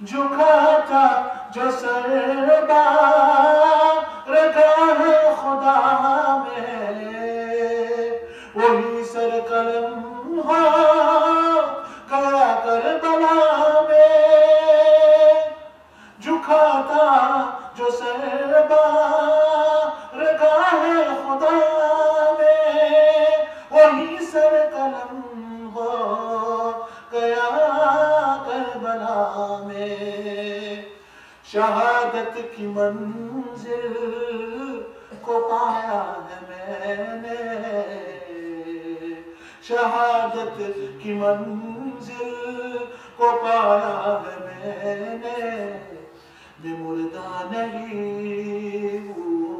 झुकाता जो सर बारगाह खुदा में, वही सर कलम हो गया करबला में। झुकाता जो सर बारगाह खुदा में, वही सर कलम हो गया करबला में। शहादत की मंजिल को पाया है मैंने, शहादत की मंजिल को पाया है मैंने। मैं मुर्दा नहीं हूँ,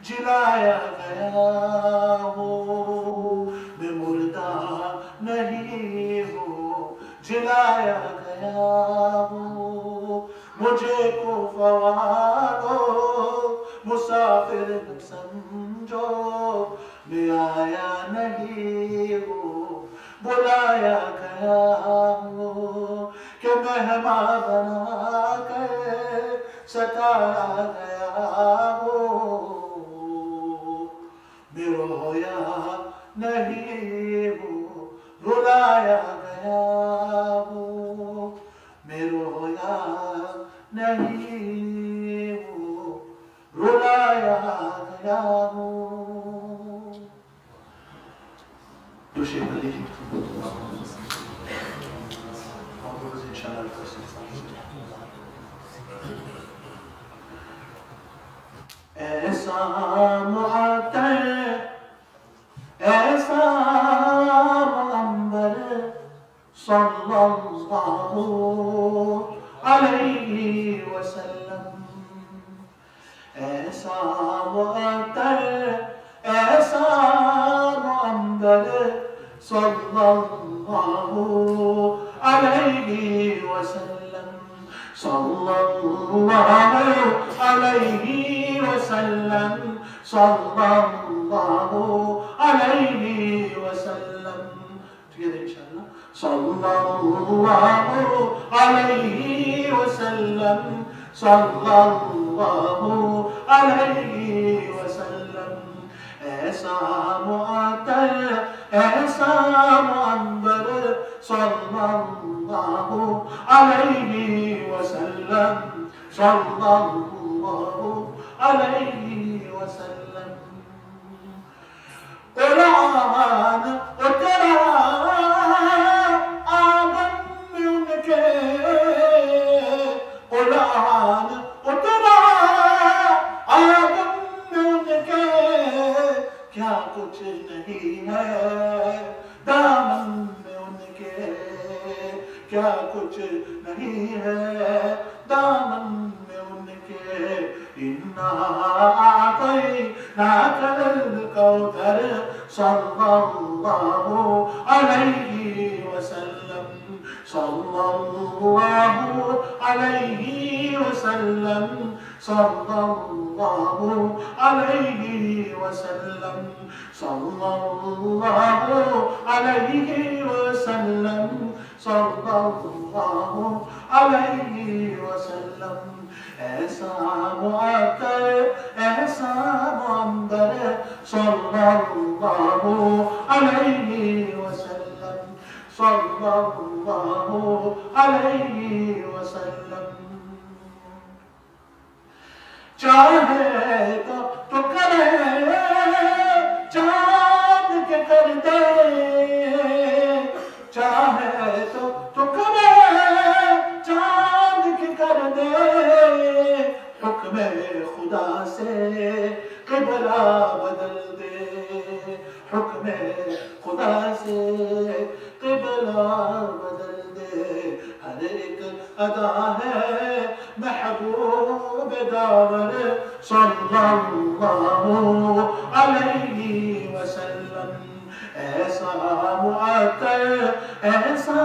जिलाया गया हूँ। मैं मुर्दा नहीं हूँ, जिलाया गया हूँ। मुझे को फवादो मुसाफिर न समझो, मैं आया नहीं हूँ, बुलाया गया हूँ। कि मेहमान बना कर सताया गया हूँ। मैं रोया नहीं हूँ, रुलाया गया हूँ। मैं रोया नहीं हूँ, रुलाया गया हूँ। दूसरे गली ऐसा मुअत्तर ऐसा मुअम्बर सल्लल्लाहु अलैहि वसल्लम। ऐसा मुअत्तर ऐसा मुअम्बर सल्लल्लाहु अलैहि वसल्लम। सल्लल्लाहु अलैहि वसल्लम। सल्लल्लाहु अलैहि वसल्लम। together inshallah. सल्लल्लाहु अलैहि वसल्लम। सल्लल्लाहु अलैहि वसल्लम। ऐसा मुअत्तर ऐसा मुअम्बर सल्लल्लाहु अलैहि वसल्लम। सल्लल्लाहु अलैहि वसल्लम। कुरान उतरा आंगन में उनके, कुरान उतरा आंगन में उनके। क्या कुछ नहीं है दामन में उनके, क्या कुछ नहीं है दामन में उनके। इन्ना आतैनाकल कौसर सल्लल्लाहु अलैहि वसल्लम। सल्लल्लाहु अलैहि वसल्लम। सल्लल्लाहु अलैहि वसल्लम। सल्लल्लाहु अलैहि वसल्लम। सल्लल्लाहु अलैहि वसल्लम। ऐसा मुअत्तर ऐसा मुअम्बर सल्लल्लाहु अलैहि वसल्लम। सल्लल्लाहु अलैहि वसल्लम। चाहे तो करे चांद के कर दे, चाहे तो करे चांद के कर दे। हुक्म खुदा से क़िबला बदल दे, हुक्म खुदा से क़िबला बदल दे। हर एक अदा है महबूब दावर सल्लल्लाहु अलैहि वसल्लम। ऐसा मुअत्तर ऐसा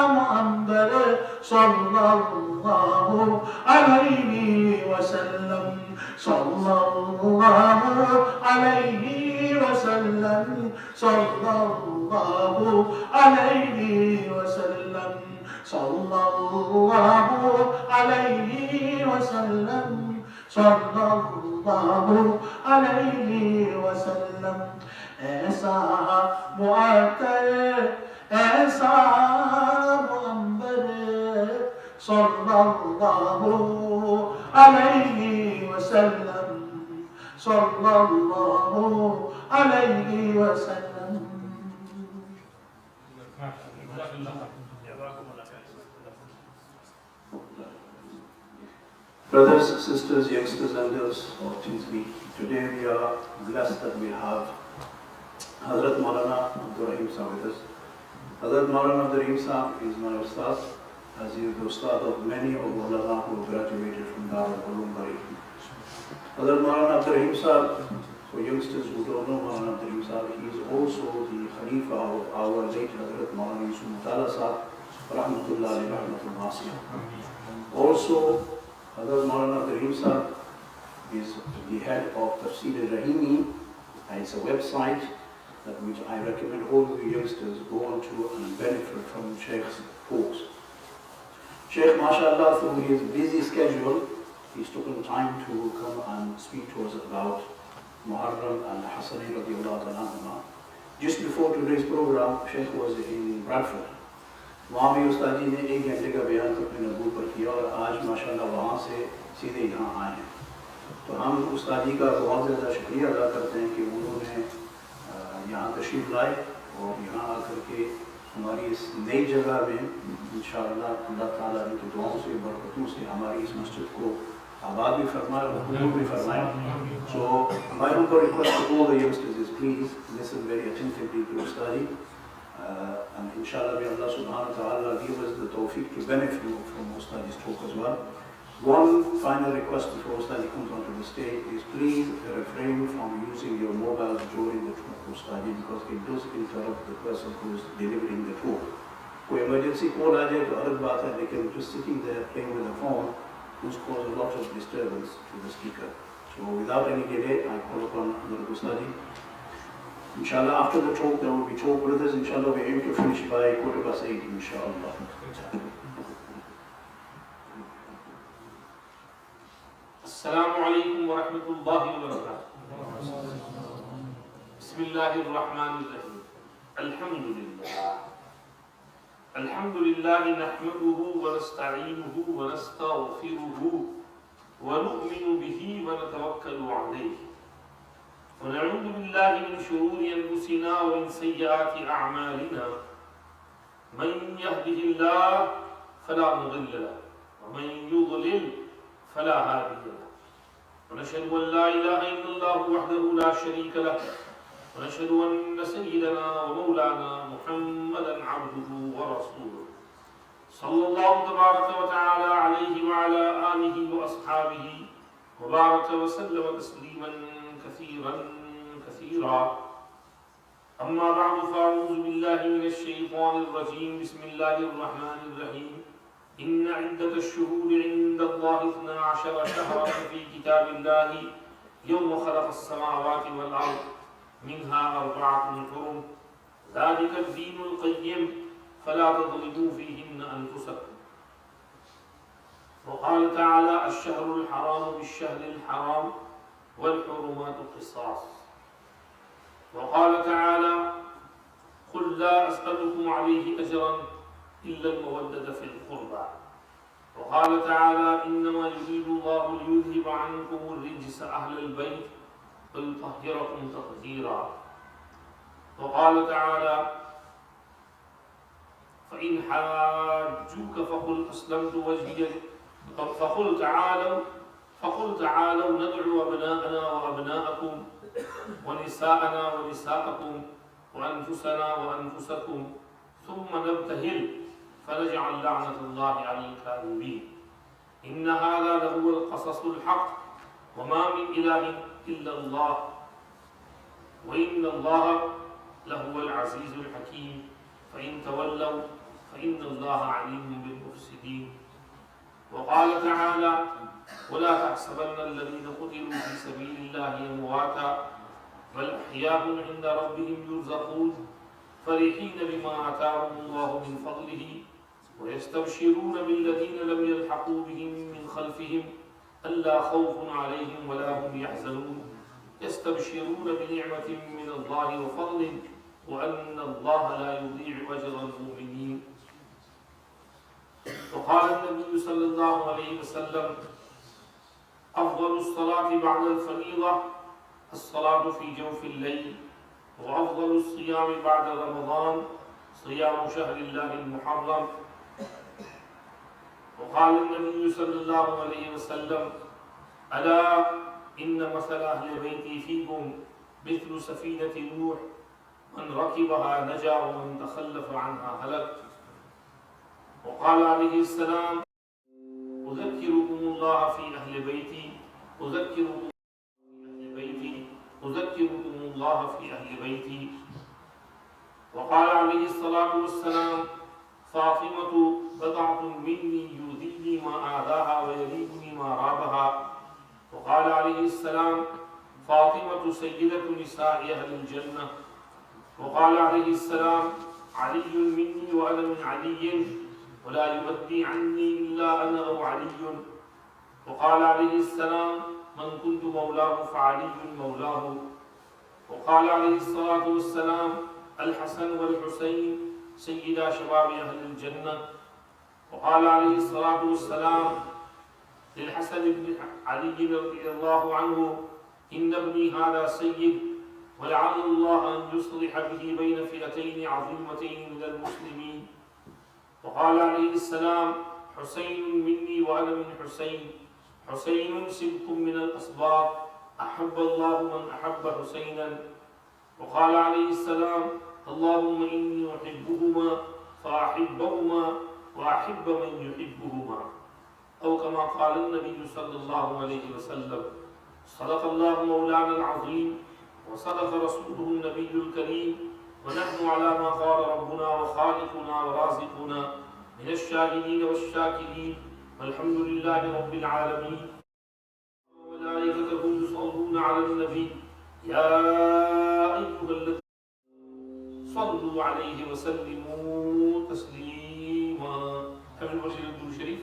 मुअम्बर सल्लल्लाहु अलैहि वसल्लम। सल्लल्लाहु अलैहि वसल्लम। सल्लल्लाहु अलैहि वसल्लम। sallallahu alayhi wa sallam, sallallahu alayhi wa sallam. ऐसा मुअत्तर, ऐसा मुअम्बर, सल्लल्लाहु अलैहि वसल्लम, सल्लल्लाहु अलैहि वसल्लम. Brothers, sisters, youngsters, elders of Tinsby, today we are blessed that we have Hazrat Maulana Abdur Raheem Sahib with us. Hazrat Maulana Abdur Raheem Sahib is my Ustad, as he is the Ustad of many of Maulana who graduated from Darul Uloom Bari. Hazrat Maulana Abdur Raheem Sahib, for youngsters who don't know Maulana Abdur Raheem Sahib, he is also the Khalifa of our late Hazrat Maulana Yusuf Mutala Sahib, Rahmatullah alayhi Rahmatul Nasir. Also, Hazrat Maulana Abdur Raheem Sahib is the head of Tafsir Rahimi, and it's a website that which I recommend all the youngsters go on to and benefit from Sheikh's talks. Sheikh, mashallah, through his busy schedule, he's taken time to come and speak to us about Muharram and Hasanain radiallahu anhuma. Just before today's program, Sheikh was in Bradford. वहाँ भी उस्ताद जी ने 1 घंटे का बयान अपने नबूत पर किया और आज माशाल्लाह वहाँ से सीधे यहाँ आए हैं. तो हम उस्ताद जी का बहुत ज़्यादा शुक्रिया अदा करते हैं कि उन्होंने यहाँ तशरीफ़ लाए और यहाँ आकर के हमारी इस नई जगह में इंशाअल्लाह अल्लाह ताला की दुआओं से बरकतों से हमारी इस मस्जिद को आबाद भी फरमाए और हुजूर भी फरमाए. So my humble request to all the youngsters is please listen very attentively to the study, and inshallah may Allah subhanahu wa ta'ala give us the tawfiq to benefit from Ustadi's talk as well. One final request before Ustadi comes onto the stage is please refrain from using your mobiles during the talk of Ustadi, because it does interrupt the person who is delivering the talk. कोई emergency call आ जाए तो अलग बात है, लेकिन just sitting there playing with the phone will cause a lot of disturbance to the speaker. So without any delay, I call upon Hazrat Ustadi. Inshallah, after the talk there will be talk with us. Inshallah, we aim to finish by 8:15, inshallah. Assalamu alaikum wa rahmatullahi wa barakatuh. Bismillahir Rahmanir Rahim. Alhamdulillah. Alhamdulillah nahmaduhu wa nasta'inuhu wa nastaghfiruhu wa nu'minu bihi wa natawakkalu alayhi. Wa na'udhu billahi min shururi anfusina wa min sayyiati a'malina. Man yahdihillahu fala mudilla lahu wa man yudlil فلا هادي له. ونشهد أن لا إله إلا الله وحده لا شريك له. ونشهد أن سيدنا ومولانا محمدا عبده ورسوله. صلى الله تبارك وتعالى عليه وعلى آله وأصحابه وبارك وسلم تسليما كثيرا كثيرا. أما بعد فأعوذ بالله من الشيطان الرجيم. بسم الله الرحمن الرحيم. إن عدة الشهور عند الله 12 شهرا في كتاب الله يوم خلق السماوات والأرض منها 4 حرم ذلك الدين القيم فلا تظلموا فيهن أنفسكم. وقال تعالى الشهر الحرام بالشهر الحرام والحرمات قصاص. وقال تعالى قل لا أسألكم عليه أجرا إلا المودة في القربى. وقال تعالى إنما يريد الله ليذهب عنكم الرجس أهل البيت ويطهركم تطهيرا. وقال تعالى فإن حاجوك فقل أسلمت وجهي فقل تعالوا ندعو أبناءنا وأبناءكم ونساءنا ونساءكم وأنفسنا وأنفسكم ثم نبتهل فنجعل لعنة الله على الكاذبين. إن هذا لهو القصص الحق وما من إله إلا الله وإن الله لهو العزيز الحكيم. فإن تولوا فإن الله عليم بالمفسدين. وقال تعالى ولا تحسبن الذين قتلوا في سبيل الله أمواتا بل أحياء عند ربهم يرزقون فرحين بما آتاهم الله من فضله ويستبشرون بالذين لم يلحقوا بهم من خلفهم ألا خوف عليهم ولا هم يحزنون يستبشرون بنعمة من الله وفضل وأن الله لا يضيع أجر المؤمنين. وقال النبي صلى الله عليه وسلم أفضل الصلاة بعد الفريضة الصلاة في جوف الليل وأفضل الصيام بعد رمضان صيام شهر الله المحرم. وقال النبي صلى الله عليه وسلم ألا إن مثل أهل بيتي فيكم مثل سفينة نوح من ركبها نجا ومن تخلف عنها هلك. وقال عليه السلام أذكركم الله في أهل بيتي أذكركم الله في أهل بيتي. وقال عليه الصلاة والسلام فاطمة بضعة مني يؤذيني ما آذاها ويريبني ما رابها. وقال عليه السلام فاطمة سيدة نساء أهل الجنة. وقال عليه السلام علي مني وأنا من علي ولا يؤدي عني إلا أنا أو علي. وقال عليه السلام من كنت مولاه فعلي مولاه. وقال عليه الصلاة والسلام الحسن والحسين سيدا شباب أهل الجنة. وقال عليه الصلاة والسلام للحسن بن علي رضي الله عنه إن ابني هذا سيد ولعل الله أن يصلح به بين فئتين عظيمتين من المسلمين. وقال عليه السلام حسين مني وأنا من حسين حسين سبط من الأصباط أحب الله من أحب حسينا. وقال عليه السلام اللهم إني أحبهما فأحبهما وأحب من يحبهما أو كما قال النبي صلى الله عليه وسلم. صدق الله مولانا العظيم وصدق رسوله النبي الكريم ونحن على ما قال ربنا وخالقنا ورازقنا من الشاهدين والشاكرين والحمد لله رب العالمين. وملائكته يصلون على النبي يا أيها الذين صلوا عليه وسلموا تسليما. Everybody do Sharif.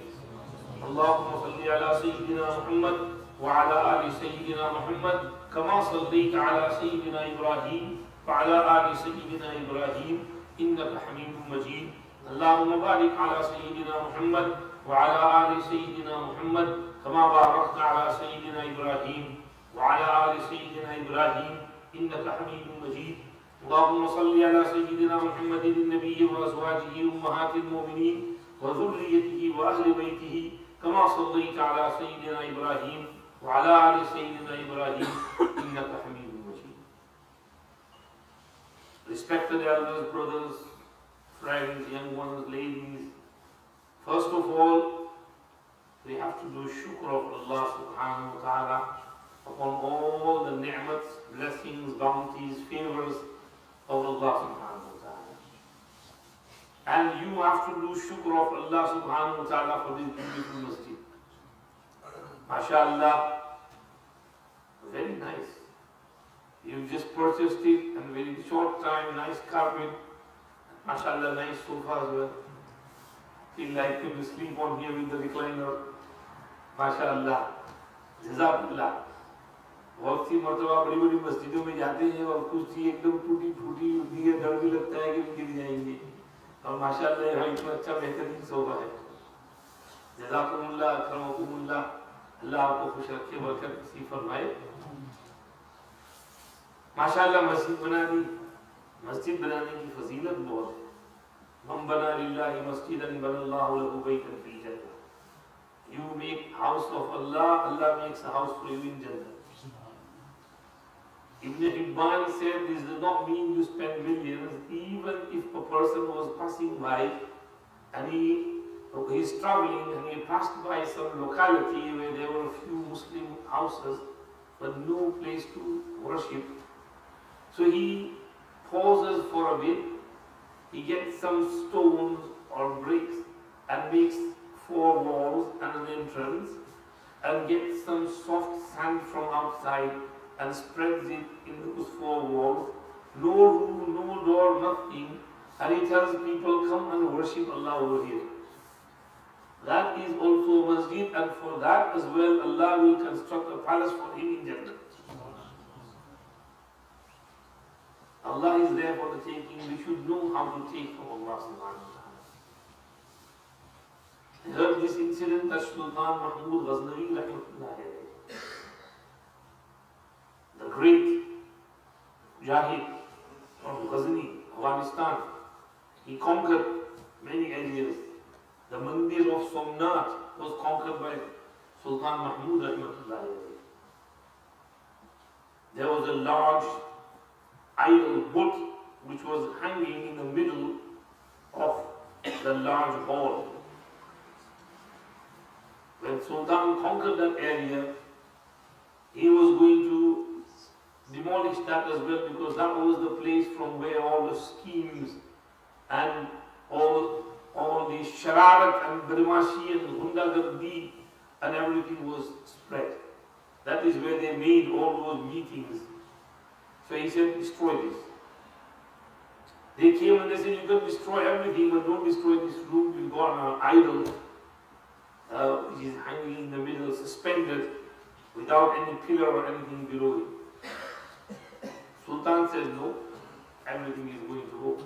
اللهم صل على سيدنا محمد وعلى آل سيدنا محمد كما صليت على سيدنا إبراهيم وعلى آل سيدنا إبراهيم إنك حميد مجيد. اللهم بارك على سيدنا محمد وعلى آل سيدنا محمد كما باركت على سيدنا إبراهيم وعلى آل سيدنا إبراهيم إنك حميد مجيد. اللهم صل على سيدنا محمد النبي وأزواجه أمهات المؤمنين وذريته وأهل بيته كما صليت على سيدنا إبراهيم وعلى آل سيدنا إبراهيم إنك حميد مجيد. Respected elders, brothers, friends, young ones, ladies, first of all, we have to do shukr of Allah subhanahu wa ta'ala upon all the ni'mats, blessings, bounties, favors of Allah subhanahu wa ta'ala. And you have to do shukr of Allah subhanahu wa ta'ala for this beautiful masjid. MashaAllah, very nice. You've just purchased it and very short time, nice carpet, MashaAllah, nice sofa as well. Feel like you sleep on here with the recliner. MashaAllah, Jazakallah. बहुत सी मरतबा बड़ी बड़ी मस्जिदों में जाते हैं और कुछ चीज़ एकदम टूटी फूटी होती है, डर भी लगता है कि गिर जाएंगे, और माशाअल्लाह यहाँ इतना अच्छा बेहतरीन सोफा है. जज़ाकुमुल्लाह अकरमकुमुल्लाह. अल्लाह आपको खुश रखे, बरकत नसीब फरमाए. माशाअल्लाह मस्जिद बना दी. मस्जिद बनाने की फजीलत बहुत है. मन बना लिल्लाहि मस्जिदन बनल्लाहु लहु बैतन fill जन्नह. You make house of Allah, Allah makes a house for you in Jannah. Ibn Hibban said this does not mean you spend millions. Even if a person was passing by and he's traveling and he passed by some locality where there were a few Muslim houses but no place to worship, so he pauses for a bit, he gets some stones or bricks and makes 4 walls and an entrance, and gets some soft sand from outside and spreads it in those 4 walls, no roof, no door, nothing, and he tells people, come and worship Allah over here. That is also a masjid, and for that as well, Allah will construct a palace for him in Jannah. Allah is there for the taking. We should know how to take from Allah subhanahu wa ta'ala. I heard this incident that Sultan Mahmud Ghaznavi, the great Jahid from Ghazni, Afghanistan, he conquered many areas. The Mandir of Somnath was conquered by Sultan Mahmud rahmatullahi alayhi. There was a large idol Buddh which was hanging in the middle of the large hall. When Sultan conquered that area, he was going to demolish that as well, because that was the place from where all the schemes and all the shararat and badmashi and gundagardi and everything was spread. That is where they made all those meetings. So he said, destroy this. They came and they said, you can destroy everything, but don't destroy this room. We've got an idol which is hanging in the middle, suspended, without any pillar or anything below it. Sultan said, no, everything is going to go.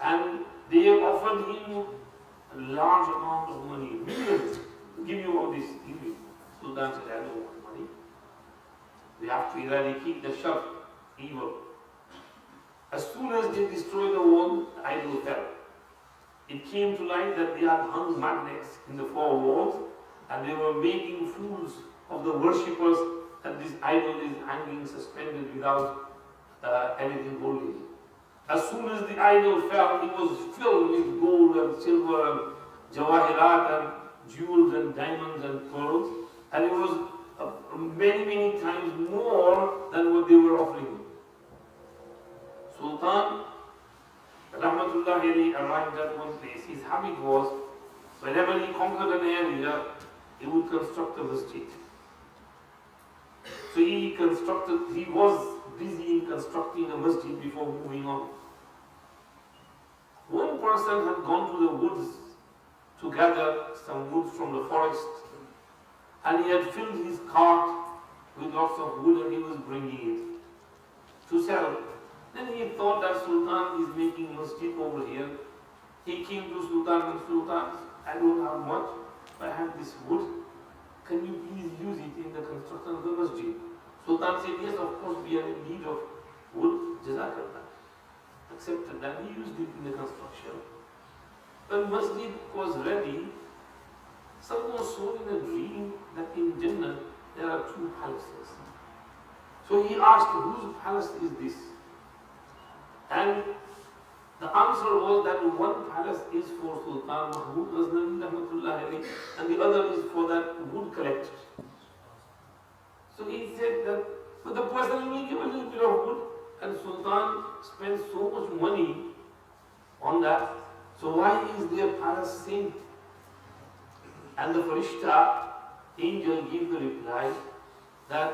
And they offered him a large amount of money, millions, to give you all this. Sultan said, I don't want money. We have to eradicate the shar, evil. As soon as they destroyed the wall, the idol fell. It came to light that they had hung magnets in the four walls, and they were making fools of the worshippers, and this idol is hanging suspended without anything holding it. As soon as the idol fell, it was filled with gold and silver and jawahirat and jewels and diamonds and pearls, and it was many times more than what they were offering. Sultan Rahmatullahi alayhi arrived at one place. His habit was, whenever he conquered an area, he would construct a masjid. So he was busy in constructing a masjid before moving on. One person had gone to the woods to gather some wood from the forest, and he had filled his cart with lots of wood and he was bringing it to sell. Then he thought that Sultan is making masjid over here. He came to Sultan and Sultan, I don't have much, but I have this wood. Can you please use it in the construction of the masjid? Sultan said, yes, of course, we are in need of wood. Jazakallah. Accepted that. He used it in the construction. When masjid was ready, someone saw in a dream that in Jannah there are two palaces. So he asked, whose palace is this? And the answer was that one palace is for Sultan Mahmud Ghaznavi rahmatullahi alayhi, and the other is for that wood collector. So he said that, but the person only gave a little bit of wood, and Sultan spent so much money on that. So why is their palace same? And the Farishta, angel, gave the reply that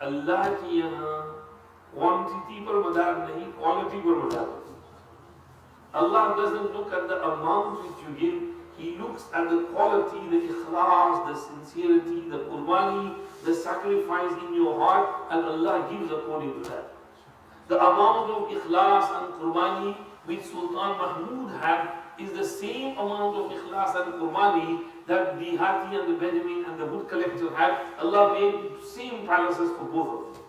Allah ki yahan quantity par madar nahi, quality par madar. Allah doesn't look at the amount which you give, He looks at the quality, the ikhlas, the sincerity, the qurbani, the sacrifice in your heart, and Allah gives according to that. The amount of ikhlas and qurbani which Sultan Mahmud had is the same amount of ikhlas and qurbani that the Hati and the Benjamin and the wood collector had. Allah made same palaces for both of them.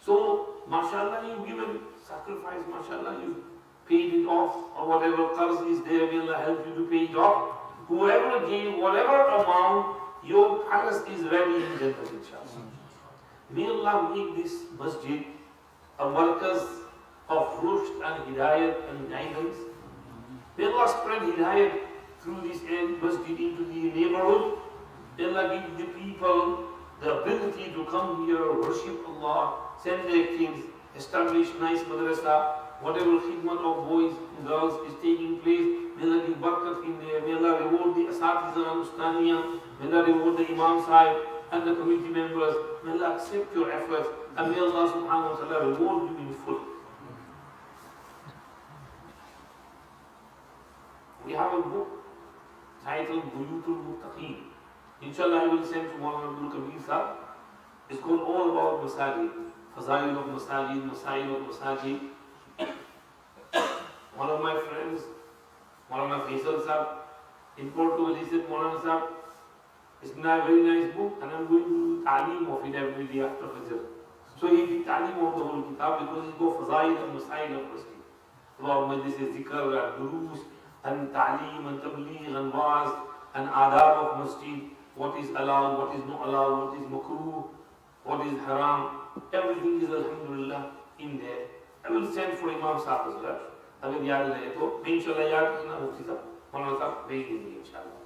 So, mashallah, you give a sacrifice, mashallah, you paid it off, or whatever qarz is there, may Allah help you to pay it off. Whoever gave whatever amount, your palace is ready in Jannah, inshallah. May Allah make this masjid a markaz of rushd and hidayat and guidance. May Allah spread hidayat through this masjid into the neighborhood. May Allah give the people the ability to come here, worship Allah, send their kids, establish nice madrasa. Whatever khidmat of boys and girls is taking place, may Allah give barakat in there. May Allah reward the asatiza and ustaniya. May Allah reward the imam sahib and the committee members. May Allah accept your efforts, and may Allah subhanahu wa ta'ala reward you in full. We have a book titled Buyutul Muttaqeen. Inshallah, I will send to Maulana Abdur Kabir Sahib. It's called all about Masajid. Fazail of Masajid, Masail of Masajid. One of my friends, Maulana Faisal Sahib, in Portugal, he said, Maulana Sahib, it's been a very nice book and I'm going to do ta'aleem of it every day after Fajr. So he did ta'aleem of the whole kitab because he go Fazail and Masail of Masjid. About Majlis Zikr and Durus and ta'aleem and tabligh and waz and adab of Masjid. What is allowed, what is not allowed, what is makruh, what is haram. Everything is alhamdulillah in there. I will send for Imam Sahib as well. अगर याद रहे तो इंशाल्लाह याद करना मुफ्ती साहब मौलाना साहब भेज देंगे इंशाल्लाह.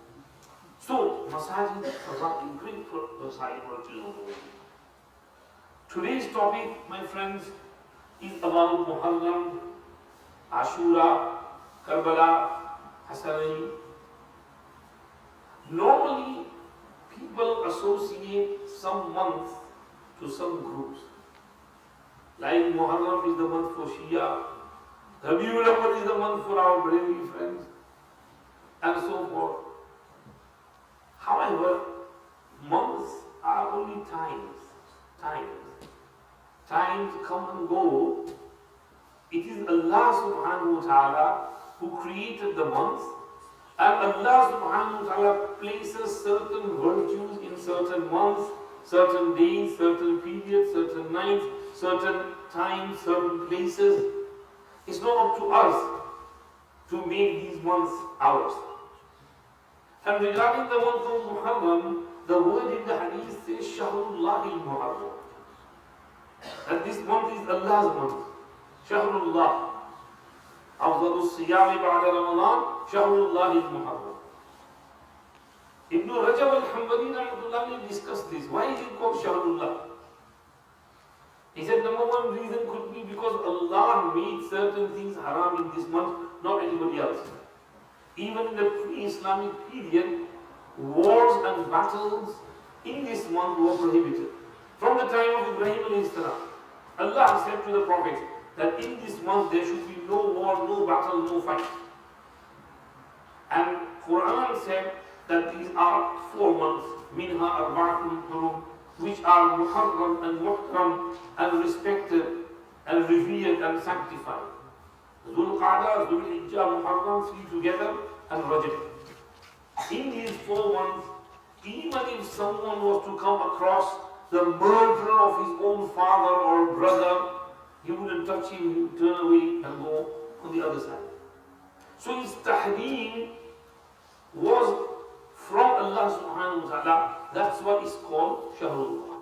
So masajid are great for the side for children. Today's topic, my friends, is about Muharram, Ashura, Karbala, Hasanain. Normally, people associate some month to some groups. Like Muharram is the month for Shia, Rabiul Awwal is the month for our Brahmi friends, and so forth. However, months are only times. Times come and go. It is Allah subhanahu wa ta'ala who created the months, and Allah subhanahu wa ta'ala places certain virtues in certain months, certain days, certain periods, certain nights, certain times, certain places. It's not up to us to make these months ours. And regarding the month of Muharram, the word in the hadith says Shahrullah al-Muharram. And this month is Allah's month. Shahrullah. أفضل الصيام بعد رمضان شهر الله المحرم. Ibn Rajab al-Hanbali rahmatullah discussed this. Why is it called Shahrullah? He said number one reason could be because Allah made certain things haram in this month, not anybody else. Even in the pre-Islamic period, wars and battles in this month were prohibited. From the time of Ibrahim alayhi salam, Allah said to the Prophet that in this month there should be no war, no battle, no fight. And Quran said that these are 4 months, minha arba'atun hurum, which are Muharram and Muhram and respected and revered and sanctified. Dhul Qa'dah, Dhul Hijjah, Muharram, 3 together, and Rajab. In these 4 months, even if someone was to come across the murderer of his own father or brother, he wouldn't touch him, he would turn away and go on the other side. So his tahreem was from Allah subhanahu wa ta'ala. That's why it's called Shahrullah.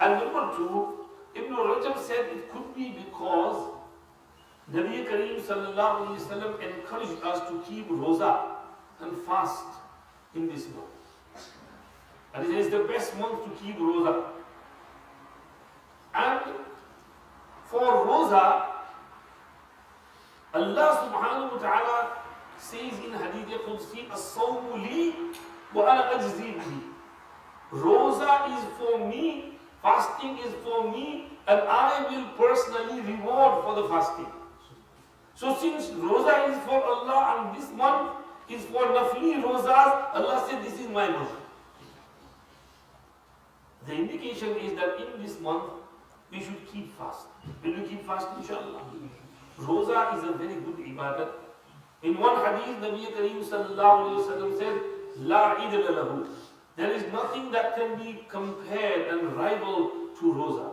And number 2, Ibn Rajab said it could be because Nabi Kareem sallallahu alayhi wa sallam encouraged us to keep roza and fast in this month. And it is the best month to keep roza. And for roza, Allah subhanahu wa ta'ala says in Hadith Qudsi, As-sawmu li wa ana ajzi bihi. Roza is for me, fasting is for me, and I will personally reward for the fasting. So since roza is for Allah and this month is for nafli rozas, Allah said this is my month. The indication is that in this month we should keep fast. Will we keep fast inshallah? Roza is a very good ibadat. In one hadith, Nabi Kareem sallallahu alayhi wa sallam said, La idla lahu. There is nothing that can be compared and rival to roza.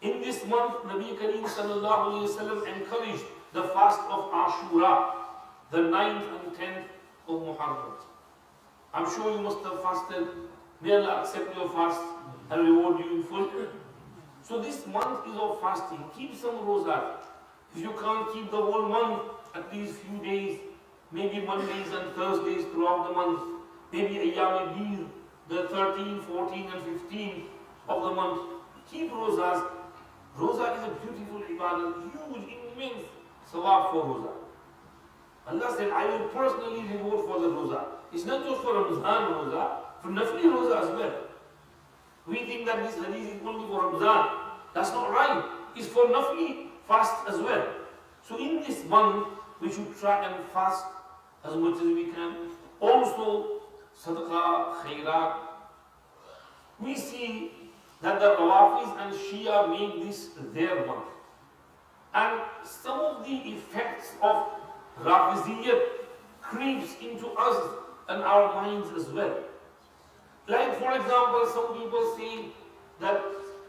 In this month, Nabi Kareem sallallahu alayhi wa sallam encouraged the fast of Ashura, the 9th and 10th of Muharram. I'm sure you must have fasted. May Allah accept your fast and reward you in full. So this month is of fasting. Keep some roza. If you can't keep the whole month, at least few days, maybe Mondays and Thursdays throughout the month, maybe Ayyam al-Bid, the 13th, 14th and 15th of the month. Keep rozas. Roza is a beautiful ibadah, huge, immense sawab for roza. Allah said, I will personally reward for the roza. It's not just for Ramzan roza, for nafli roza as well. We think that this hadith is only for Ramzan. That's not right. It's for nafli fast as well. So in this month, we should try and fast as much as we can. All sadaqah, khairat. We see that the Rawafis and Shia make this their month. And some of the effects of Rafiziyyat creeps into us and our minds as well. Like for example, some people say that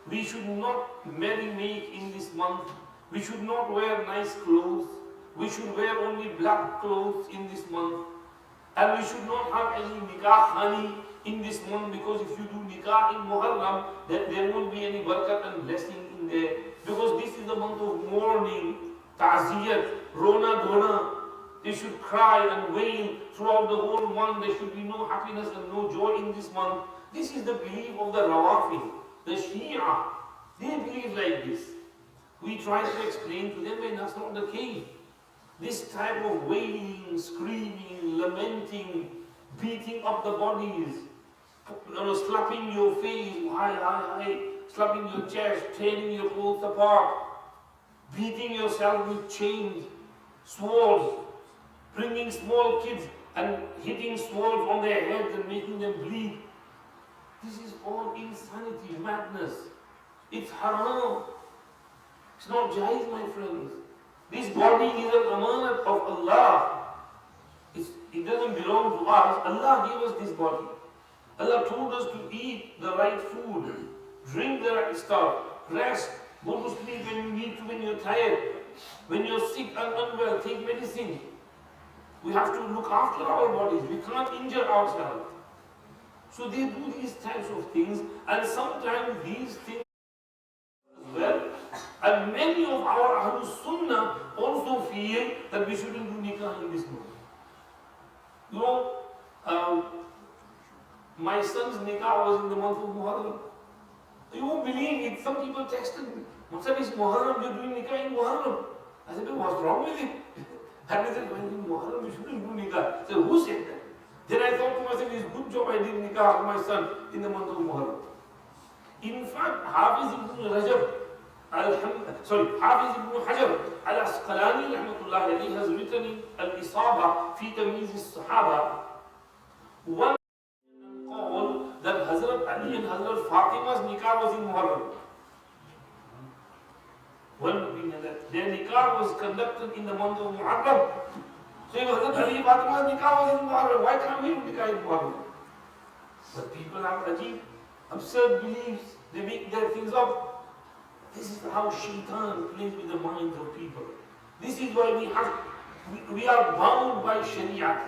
we should not make in this month, we should not wear nice clothes, we should wear only black clothes in this month, and we should not have any nikah honey in this month, because if you do nikah in Muharram, then there won't be any barakat and blessing in there, because this is the month of mourning, ta'ziyat, rona dona. They should cry and wail throughout the whole month. There should be no happiness and no joy in this month. This is the belief of the Rawafi, the Shia. They believe like this. We try to explain to them, but that's not the case. This type of wailing, screaming, lamenting, beating up the bodies, slapping your face, slapping your chest, tearing your clothes apart, beating yourself with chains, swords, bringing small kids and hitting swords on their heads and making them bleed. This is all insanity, madness. It's haram. It's not jaiz, my friends. This body is an amanat of Allah. It doesn't belong to us. Allah gave us this body. Allah told us to eat the right food, drink the right stuff, rest, go to sleep when you need to, when you're tired. When you're sick and unwell, take medicine. We have to look after our bodies. We can't injure ourselves. So they do these types of things, and sometimes these things as well. And many of our Ahlul Sunnah also feel that we shouldn't do nikah in this month. You know, my son's nikah was in the month of Muharram. You won't believe it. Some people texted me, "What's it's Muharram, you're doing nikah in Muharram." I said, "What's wrong with it?" And they said, "When in Muharram, you shouldn't do nikah." I said, "Who said that?" Then I thought to myself, it's a good job I did nikah of my son in the month of Muharram. In fact, Hafiz ibn Rajab, Hafiz ibn Hajar al-Asqalani rahmatullahi alayhi has written in Al-Isaba fi Tamyiz al-Sahaba one call that Hazrat Ali and Hazrat Fatima's nikah was in Muharram. One opinion that their nikah was conducted in the month of Muharram. So if Hazrat Ali and Fatima's nikah was in Muharram, why can't we do nikah in Muharram? But people have absurd beliefs. They make their things up. This is how shaitan plays with the minds of people. This is why we are bound by Shariat.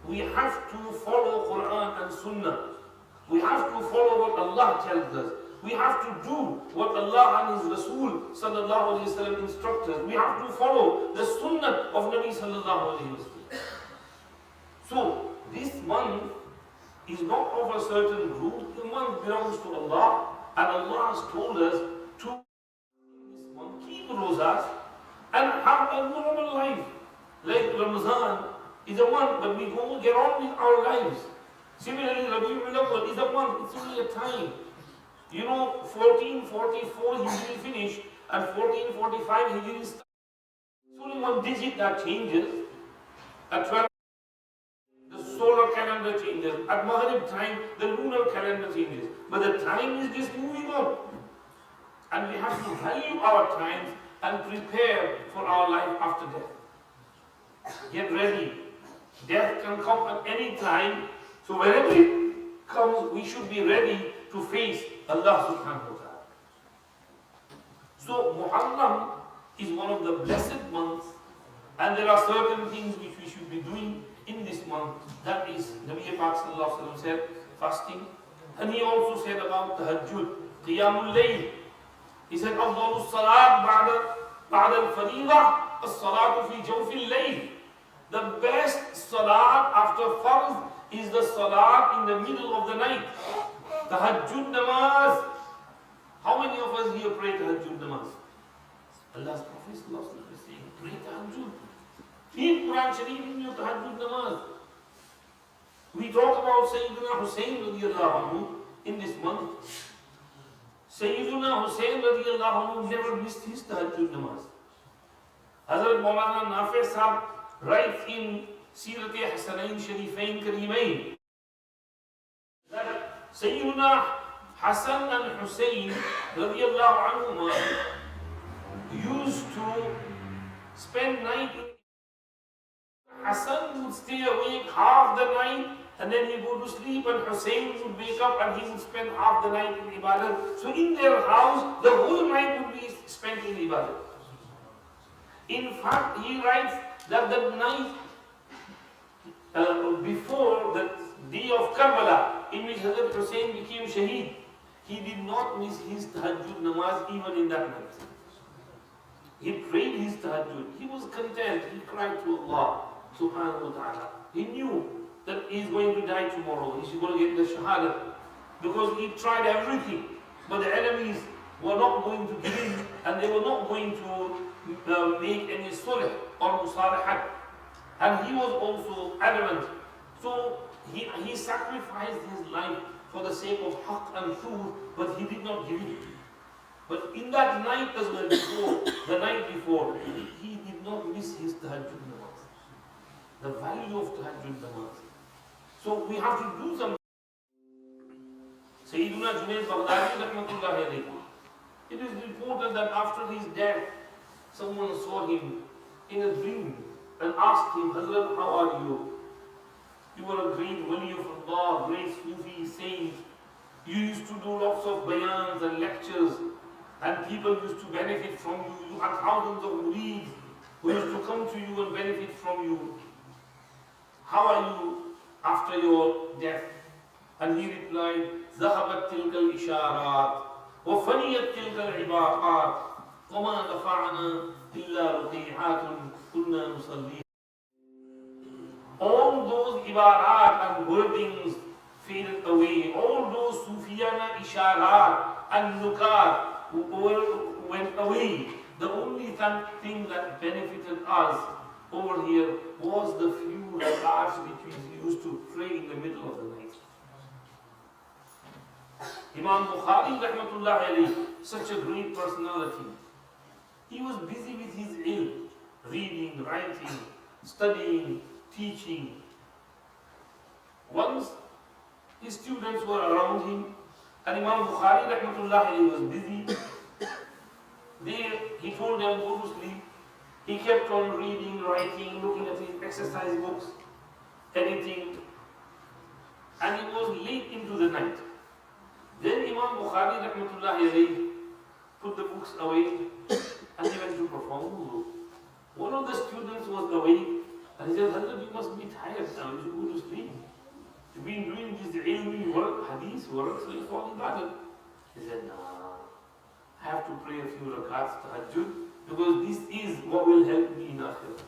We have to follow Quran and Sunnah. We have to follow what Allah tells us. We have to do what Allah and His Rasul sallallahu alayhi wa sallam instruct us. We have to follow the Sunnah of Nabi sallallahu alayhi wa sallam. So, this month is not of a certain group. The month belongs to Allah, and Allah has told us to in this month keep rosas and have a normal life. Like Ramadan is a month, but we go get on with our lives. Similarly, Rabiul Awwal is a month, it's only a time. You know, 1444 Hijri finish and 1445 Hijri start. It's only one digit that changes. At 12, the solar calendar changes. At Maghrib time, the lunar calendar changes. But the time is just moving on. And we have to value our times and prepare for our life after death. Get ready. Death can come at any time. So whenever it comes, we should be ready to face Allah subhanahu wa ta'ala. So Muharram is one of the blessed months, and there are certain things which we should be doing in this month. That is, Nabi Pak sallallahu alaihi wasallam said, fasting. And he also said about tahajjud, qiyamul layl. He said, afdalus salat ba'da al-faridah, as-salatu fi jawfil layl. The best salat after farz is the salat in the middle of the night. Tahajjud namaz. How many of us here pray tahajjud namaz? Allah's Prophet is saying, pray tahajjud. Read Quran Sharif in your tahajjud namaz. We talk about Sayyidina Hussein radiallahu anhu in this month. Sayyidina Hussein radiallahu anhu never missed his tahajjud namaz. Hazrat Maulana Nafi Sahab writes in Sirat Hasanain Sharifain Karimain Sayyiduna Hassan and Hussein radiallahu anhuma used to spend night in Hassan would stay awake half the night and then he would go to sleep, and Hussein would wake up and he would spend half the night in ibadah. So in their house, the whole night would be spent in ibadah. In fact, he writes that the night before the day of Karbala, in which Hazrat Hussein became Shaheed, he did not miss his tahajjud namaz even in that night. He prayed his tahajjud. He was content. He cried to Allah subhanahu wa ta'ala. He knew that he is going to die tomorrow. He is going to get the shahada. Because he tried everything. But the enemies were not going to give in, and they were not going to make any sulh or musalahat. And he was also adamant. So he sacrificed his life for the sake of haqq and truth, but he did not give in. But in that night as well before, the night before, he did not miss his tahajjud namaz. The value of tahajjud namaz. So we have to do something. Sayyiduna Junaid Baghdadi rahmatullahi alayhi. It is reported that after his death, someone saw him in a dream and asked him, Hazrat, how are you? You were a great wali of Allah, great Sufi saint. You used to do lots of bayans and lectures, and people used to benefit from you. You had thousands of murids who used to come to you and benefit from you. How are you after your death? And he replied, ذهبت تلك الإشارات وفنيت تلك العبارات وما نفعنا إلا رقيعات كنا نصلي. All those ibarat and wordings faded away. All those Sufiyana isharat and nukat went away. The only thing that benefited us over here was the few rakats which we used to pray in the middle of the night. Imam Bukhari rahmatullahi alayhi, such a great personality. He was busy with his ilm, reading, writing, studying, teaching. Once his students were around him and Imam Bukhari rahmatullahi alayhi was busy. He told them go to sleep. He kept on reading, writing, looking at his exercise books, editing, and it was late into the night. Then Imam Bukhari rahmatullahi alayhi put the books away and he went to perform wudu. One of the students was awake and he said, Hazrat, you must be tired now, you should go to sleep. You've been doing this ilmi work, hadith work, so you fall ibadah. He said, no, I have to pray a few rakats tahajjud because this is what will help me in akhirah.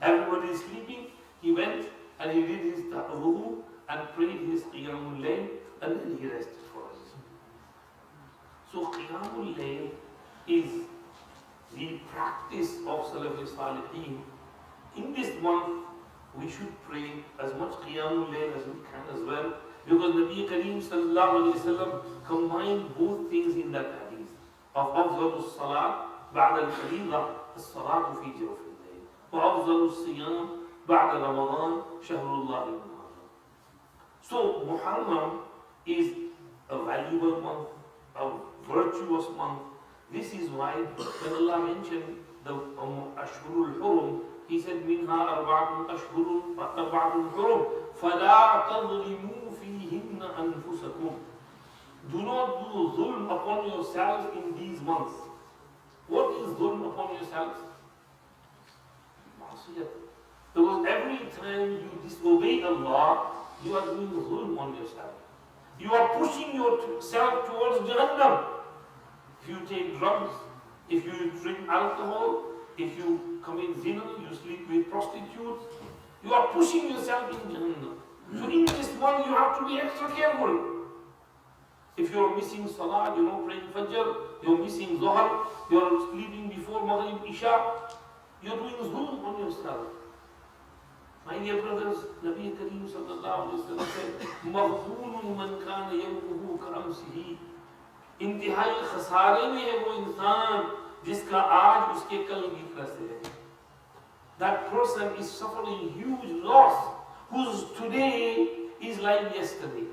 Everybody is sleeping. He went and he did his wudu and prayed his qiyamul layl and then he rested for us. So qiyamul layl is the practice of Salafi Salihin. In this month, we should pray as much qiyamul layl as we can as well, because Nabi Kareem sallallahu alayhi wa sallam combined both things in that hadith of afdalus salat ba'da al-fariida as-salatu fi jawf al-layl wa afdalus siyam ba'da Ramadan shahrullah al-Muharram. So Muharram is a valuable month, a virtuous month. This is why when Allah mentioned the Ashhurul Hurum, He said, Minha arba'atun ashhurun arba'atun hurum, فَلَا تَظْلِمُوا فِيهِنَّ أَنفُسَكُمْ. Do not do dhulm upon yourselves in these months. What is dhulm upon yourselves? Ma'asiyat. Because every time you disobey Allah, you are doing dhulm on yourself. You are pushing yourself towards Jahannam. If you take drugs, if you drink alcohol, if you commit zina, you sleep with prostitutes, you are pushing yourself in Jahannam. So in this one you have to be extra careful. If you are missing Salah, you are not praying Fajr, you are missing Zuhr, you are sleeping before Maghrib, Isha, you are doing zulm on yourself. My dear brothers, Nabi Kareem sallallahu alayhi wa sallam said, مَغْبُونٌ مَنْ كَانَ يَوْمُهُ كَرَمْسِهِ. इंतहाई खसारे में है वो इंसान जिसका आज उसके कल की तरह से है. That person is suffering huge loss, whose today is like yesterday.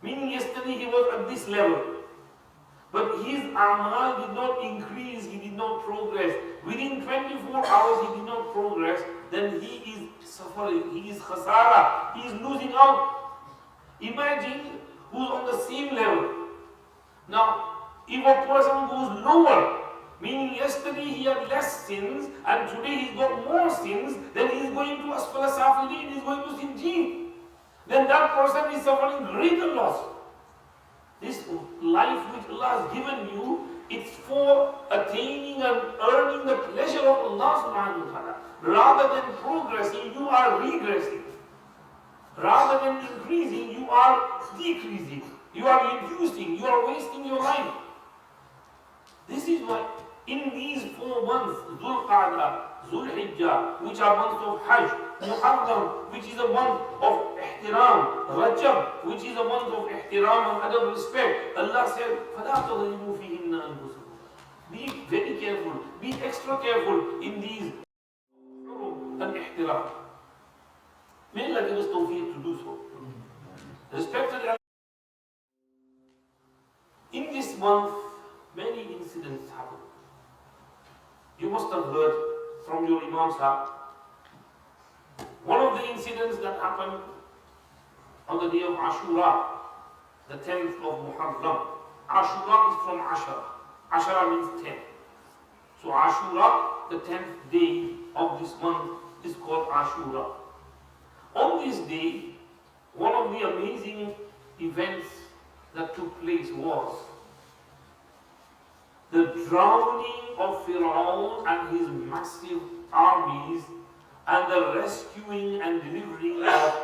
Meaning yesterday he was at this level. But his amal did not increase, he did not progress. Within 24 hours he did not progress, then he is suffering, he is khasara, he is losing out. Imagine who's on the same level. Now, if a person goes lower, meaning yesterday he had less sins and today he's got more sins, then he's going to asfala safilin, he's going to sinjeen. Then that person is suffering greater loss. This life which Allah has given you, it's for attaining and earning the pleasure of Allah subhanahu wa ta'ala. Rather than progressing, you are regressing. Rather than increasing, you are decreasing. You are reducing, you are wasting your life. This is why in these 4 months, Dhul Qa'dah, Dhul Hijjah, which are months of Hajj, Muharram, which is a month of ihtiram, Rajab, which is a month of ihtiram and adab respect, Allah said, فَلَا تَظْلِمُوا فِيهِنَّ أَنفُسَكُمْ. Be very careful, be extra careful in these and ihtiram. May Allah give us tawfiq to do so. Respected Allah, in this month, many incidents happen. You must have heard from your Imam Sahib. One of the incidents that happened on the day of Ashura, the 10th of Muharram. Ashura is from Ashara. Ashara means 10. So Ashura, the 10th day of this month, is called Ashura. On this day, one of the amazing events that took place was the drowning of Fir'aun and his massive armies and the rescuing and delivering of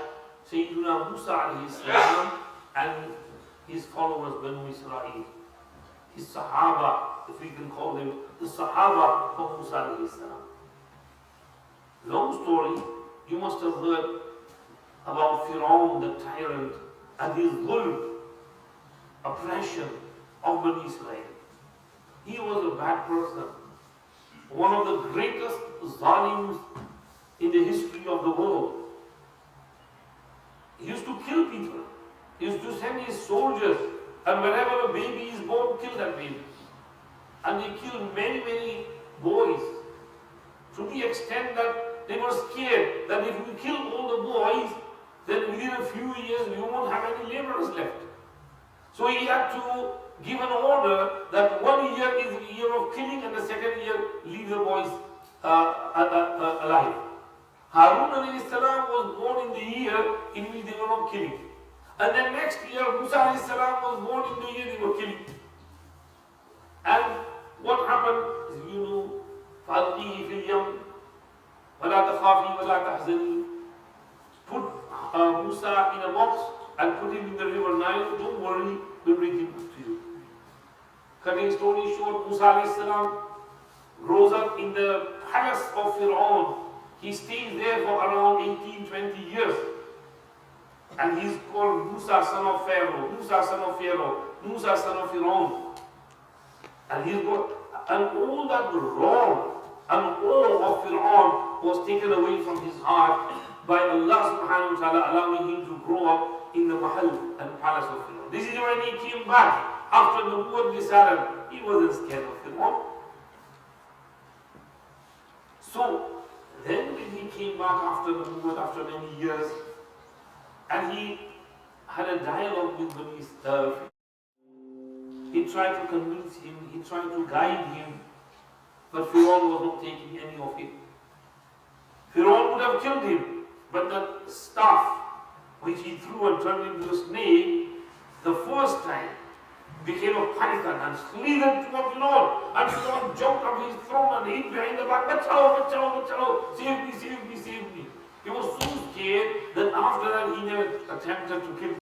Sayyidina Musa alayhi salam and his followers, Banu Israel, his Sahaba, if we can call them the Sahaba of Musa alayhi salam. Long story, you must have heard about Fir'aun, the tyrant, and his dhulm, oppression of Banu Israel. He was a bad person, one of the greatest zalims in the history of the world. He used to kill people. He used to send his soldiers, and whenever a baby is born, kill that baby. And they killed many, many boys, to the extent that they were scared that if we kill all the boys, then within a few years we won't have any laborers left. So he had to give an order that 1 year is a year of killing and the second year leave the boys alive. Harun alayhi salam was born in the year in which they were not killing. And then next year Musa alayhi salam was born in the year they were killing. And what happened is, you know, فَأَلْقِيهِ فِي الْيَمِّ وَلَا تَخَافِي وَلَا تَحْزَنِي. Put Musa in a box and put him in the river Nile. Don't worry, we'll bring him to you. Cutting story short, Musa alayhi salam grows up in the palace of Fir'aun. He stays there for around 18-20 years. And he's called Musa son of Pharaoh, Musa son of Pharaoh, Musa son of Fir'aun. And he's got, and all that wrong and awe of Fir'aun was taken away from his heart by Allah subhanahu wa ta'ala, allowing him to grow up in the mahal and palace of Fir'aun. This is when he came back after the war decided. He wasn't scared of Fir'aun. So then when he came back after the war, after many years, and he had a dialogue with Bani, he tried to convince him, he tried to guide him, but Fir'aun was not taking any of it. Fir'aun would have killed him, but the staff which he threw and turned into a snake, the first time became a python and slithered towards Fir'aun. And Fir'aun jumped up his throne and hid behind the back, Bachao, Bachao, Bachao, save me, save me, save me. He was so scared that after that he never attempted to kill him.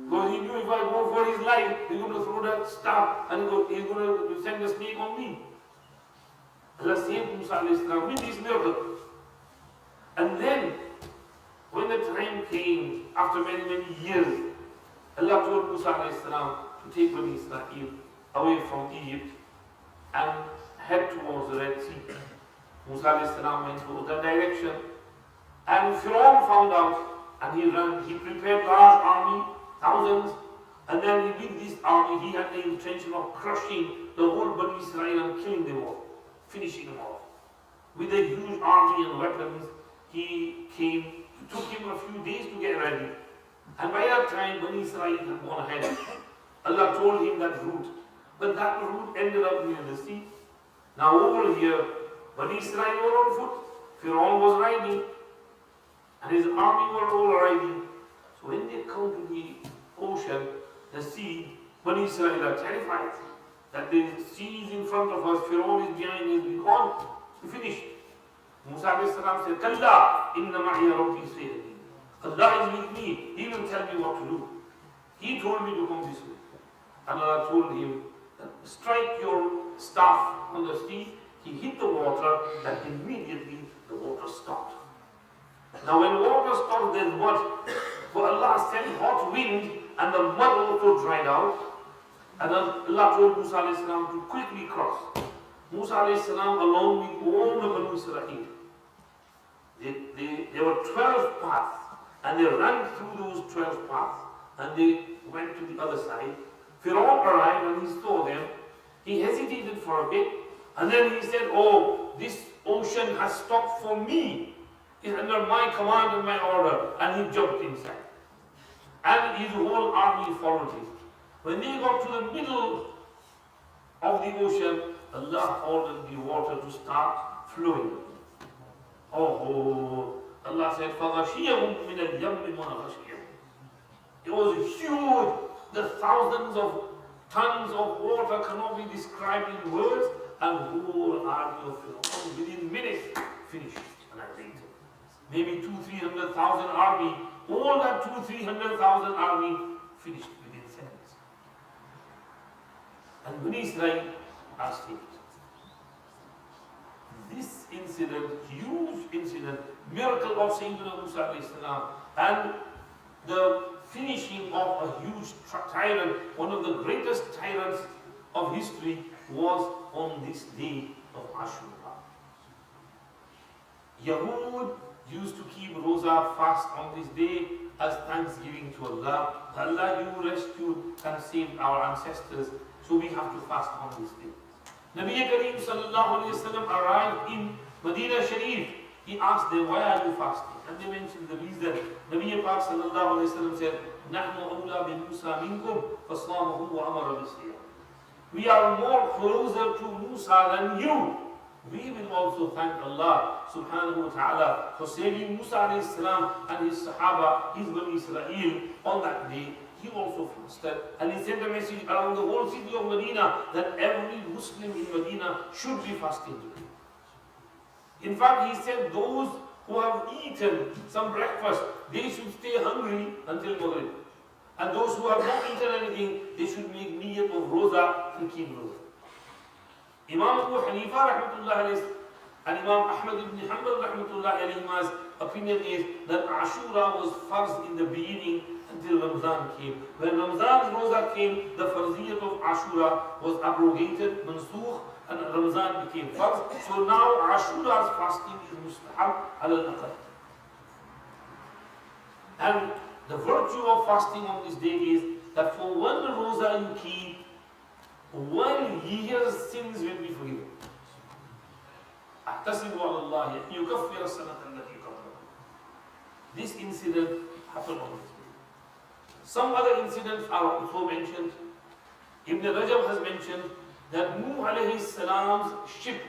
Because he knew if I go for his life, he's going to throw that staff and he's going to send a snake on me. Allah saved Musa alayhi salam with this miracle. And then, when the time came, after many, many years, Allah told Musa alayhi salam to take Bani Israel away from Egypt and head towards the Red Sea. Musa alayhi salam went towards that direction. And Fir'aun found out and he ran. He prepared large army thousands. And then with this army, he had the intention of crushing the whole Bani Israel and killing them all, finishing them off. With a huge army and weapons, he came. It took him a few days to get ready. And by that time, Bani Israel had gone ahead. Allah told him that route. But that route ended up near the sea. Now over here, Bani Israel were on foot. Pharaoh was riding. And his army were all riding. So when they come to the ocean, the sea, Bani Israel are terrified that the sea is in front of us, Pharaoh is behind us, we gone, we finished. Musa said, Kalla, inna ma'iya rabbi sayyidi. Allah is with me, He will tell me what to do. He told me to come this way. And Allah told him, strike your staff on the sea. He hit the water, and immediately the water stopped. Now when water stops, there's mud. So Allah sent hot wind, and the mud also dried out. And then Allah told Musa to quickly cross. Musa along with all the Banu Israel. There were 12 paths, and they ran through those 12 paths, and they went to the other side. Pharaoh arrived and he saw them. He hesitated for a bit, and then he said, oh, this ocean has stopped for me. It's under my command and my order. And he jumped inside. And his whole army followed him. When they got to the middle of the ocean, Allah ordered the water to start flowing. Oh, Allah said, فَغَشِيَهُمْ مِنَ الْيَمِّ مَا غَشِيَهُمْ. It was huge. The thousands of tons of water cannot be described in words, and the whole army of Pharaoh within minutes finished annihilated. Maybe 200,000-300,000 army, all that 200,000-300,000 army finished within seconds. And Bani Israel are saved. This incident, huge incident, miracle of Sayyidina Musa and the finishing of a huge tyrant, one of the greatest tyrants of history, was on this day of Ashura. Yahud used to keep Roza fast on this day as thanksgiving to Allah. Allah, you rescued and saved our ancestors, so we have to fast on this day. Nabi Kareem sallallahu alayhi wa sallam arrived in Medina Sharif. He asked them, why are you fasting? And they mentioned the reason. Nabi Pak sallallahu alayhi wa sallam said, نَحْنُ أَوْلَى بِمُوسَى مِنْكُمْ فَصَامَهُ وَأَمَرَ بِالصِّيَامِ. We are more closer to Musa than you. We will also thank Allah subhanahu wa ta'ala for saving Musa alayhi salam and his Sahaba, his Bani Israel, on that day. He also fasted, and he sent a message around the whole city of Medina that every Muslim in Medina should be fasting today. In fact, he said those who have eaten some breakfast, they should stay hungry until Maghrib. And those who have not eaten anything, they should make niyyat of Roza and keep Roza. Imam Abu Hanifa rahmatullah alayhi and Imam Ahmad ibn Hanbal rahmatullah alayhi's opinion is that Ashura was farz in the beginning until Ramzan came. When Ramzan's Roza came, the farziyat of Ashura was abrogated, mansukh, and Ramzan became farz. So now Ashura's fasting is mustahab al-aqal. And the virtue of fasting on this day is that for one Roza you keep, 1 year's sins will be forgiven. أحتسب على الله أن يكفر السنة التي قبلها. This incident happened on this day. Some other incidents are also mentioned. Ibn Rajab has mentioned that Nuh alayhi salam's ship,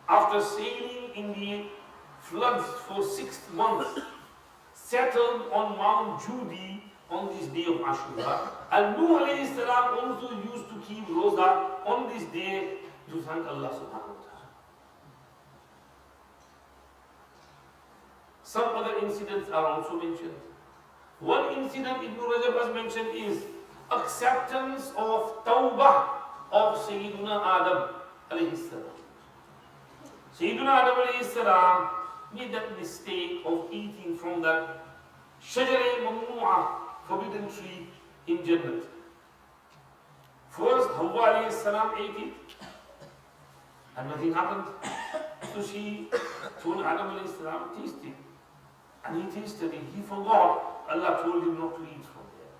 after sailing in the floods for 6 months, settled on Mount Judi on this day of Ashura. And Nuh alayhi salam also used to keep Roza on this day to thank Allah subhanahu wa ta'ala. Some other incidents are also mentioned. One incident Ibn Rajab has mentioned is acceptance of Tawbah of Sayyiduna Adam alayhi salam. Sayyiduna Adam alayhi salam made that mistake of eating from that Shajara Mamnu'ah, forbidden tree in Jannat. First, Hawwa alayhi salam ate it, and nothing happened. So she told Adam alayhi salam, taste it. And he tasted it. He forgot. Allah told him not to eat from there.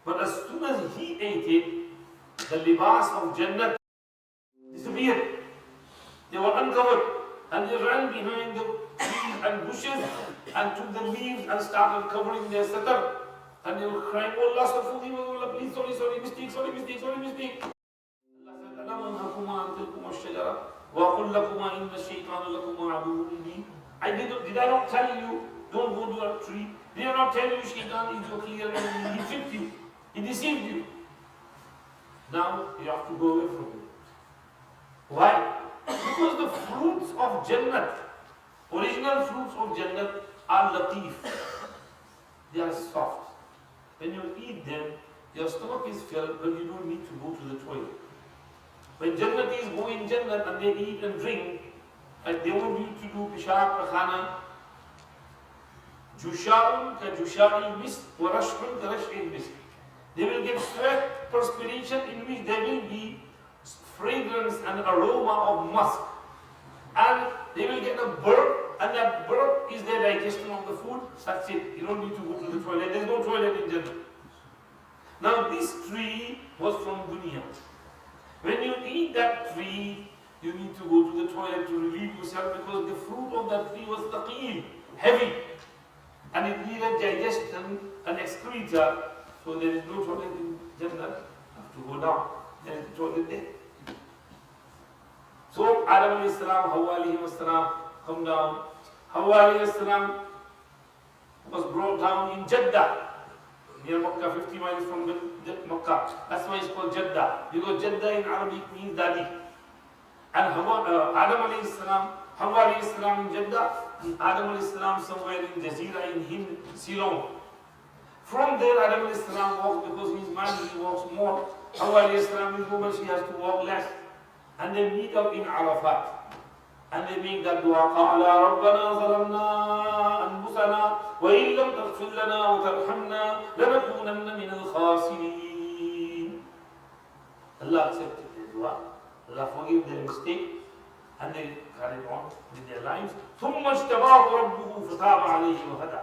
But as soon as he ate it, the libas of Jannah disappeared. They were uncovered and they ran behind the trees and bushes and took the leaves and started covering their satar. And they were crying, oh Allah, astaghfirullah, oh Allah, please, sorry, mistake. Allah said, أَلَمْ أَنْهَكُمَا عَنْ تِلْكُمَا الشَّجَرَةِ وَأَقُلْ لَكُمَا إِنَّ الشَّيْطَانَ لَكُمَا عَدُوٌّ مُبِينٌ. Did I not tell you, don't go to that tree? Did I not tell you Shaitan is your clear enemy? He tricked you. He deceived you. Now you have to go away from him. Why? Because the fruits of Jannah, original fruits of Jannah are latif. They are soft. When you eat them, your stomach is filled, but you don't need to go to the toilet. When Jannatis go in Jannah and they eat and drink, and they won't need to do pishab, pakhana, jusha'un ka jusha'il misk wa rash'un ka rash'il misk. They will get sweat, perspiration in which there will be fragrance and aroma of musk. And they will get a burp, and that burp is their digestion of the food. That's it. You don't need to go to the toilet. There is no toilet in Jannah. Now this tree was from dunya. When you eat that tree, you need to go to the toilet to relieve yourself because the fruit of that tree was thaqeel, heavy. And it needed digestion and excreta. So there is no toilet in Jannah. You have to go down. There is a toilet there. So Adam alayhi salam, Hawa alayhi salam come down. Hawa alayhi salam was brought down in Jeddah, near Makkah, 50 miles from Makkah. That's why it's called Jeddah, because Jeddah in Arabic means daddy. And Adam alayhi salam, Hawa alayhi salam in Jeddah, and Adam alayhi salam somewhere in Jazeera in Hind, Ceylon. From there Adam alayhi salam walks because his man he walks more. Hawa alayhi salam is woman, she has to walk less. And they meet up in Arafat. And they make that dua, قَالَ رَبَّنَا ظَلَمْنَا أَنفُسَنَا وَإِن لَمْ تَغْفِرْ لَنَا وَتَرْحَمْنَا لَنَكُونَنَّ مِنَ الْخَاسِرِينَ. Allah accepted their dua. Allah forgave their mistake. And they carried on with their lives. ثُمَّ اجْتَبَاهُ رَبُّهُ فَتَابَ عَلَيْهِ وَهَدَى.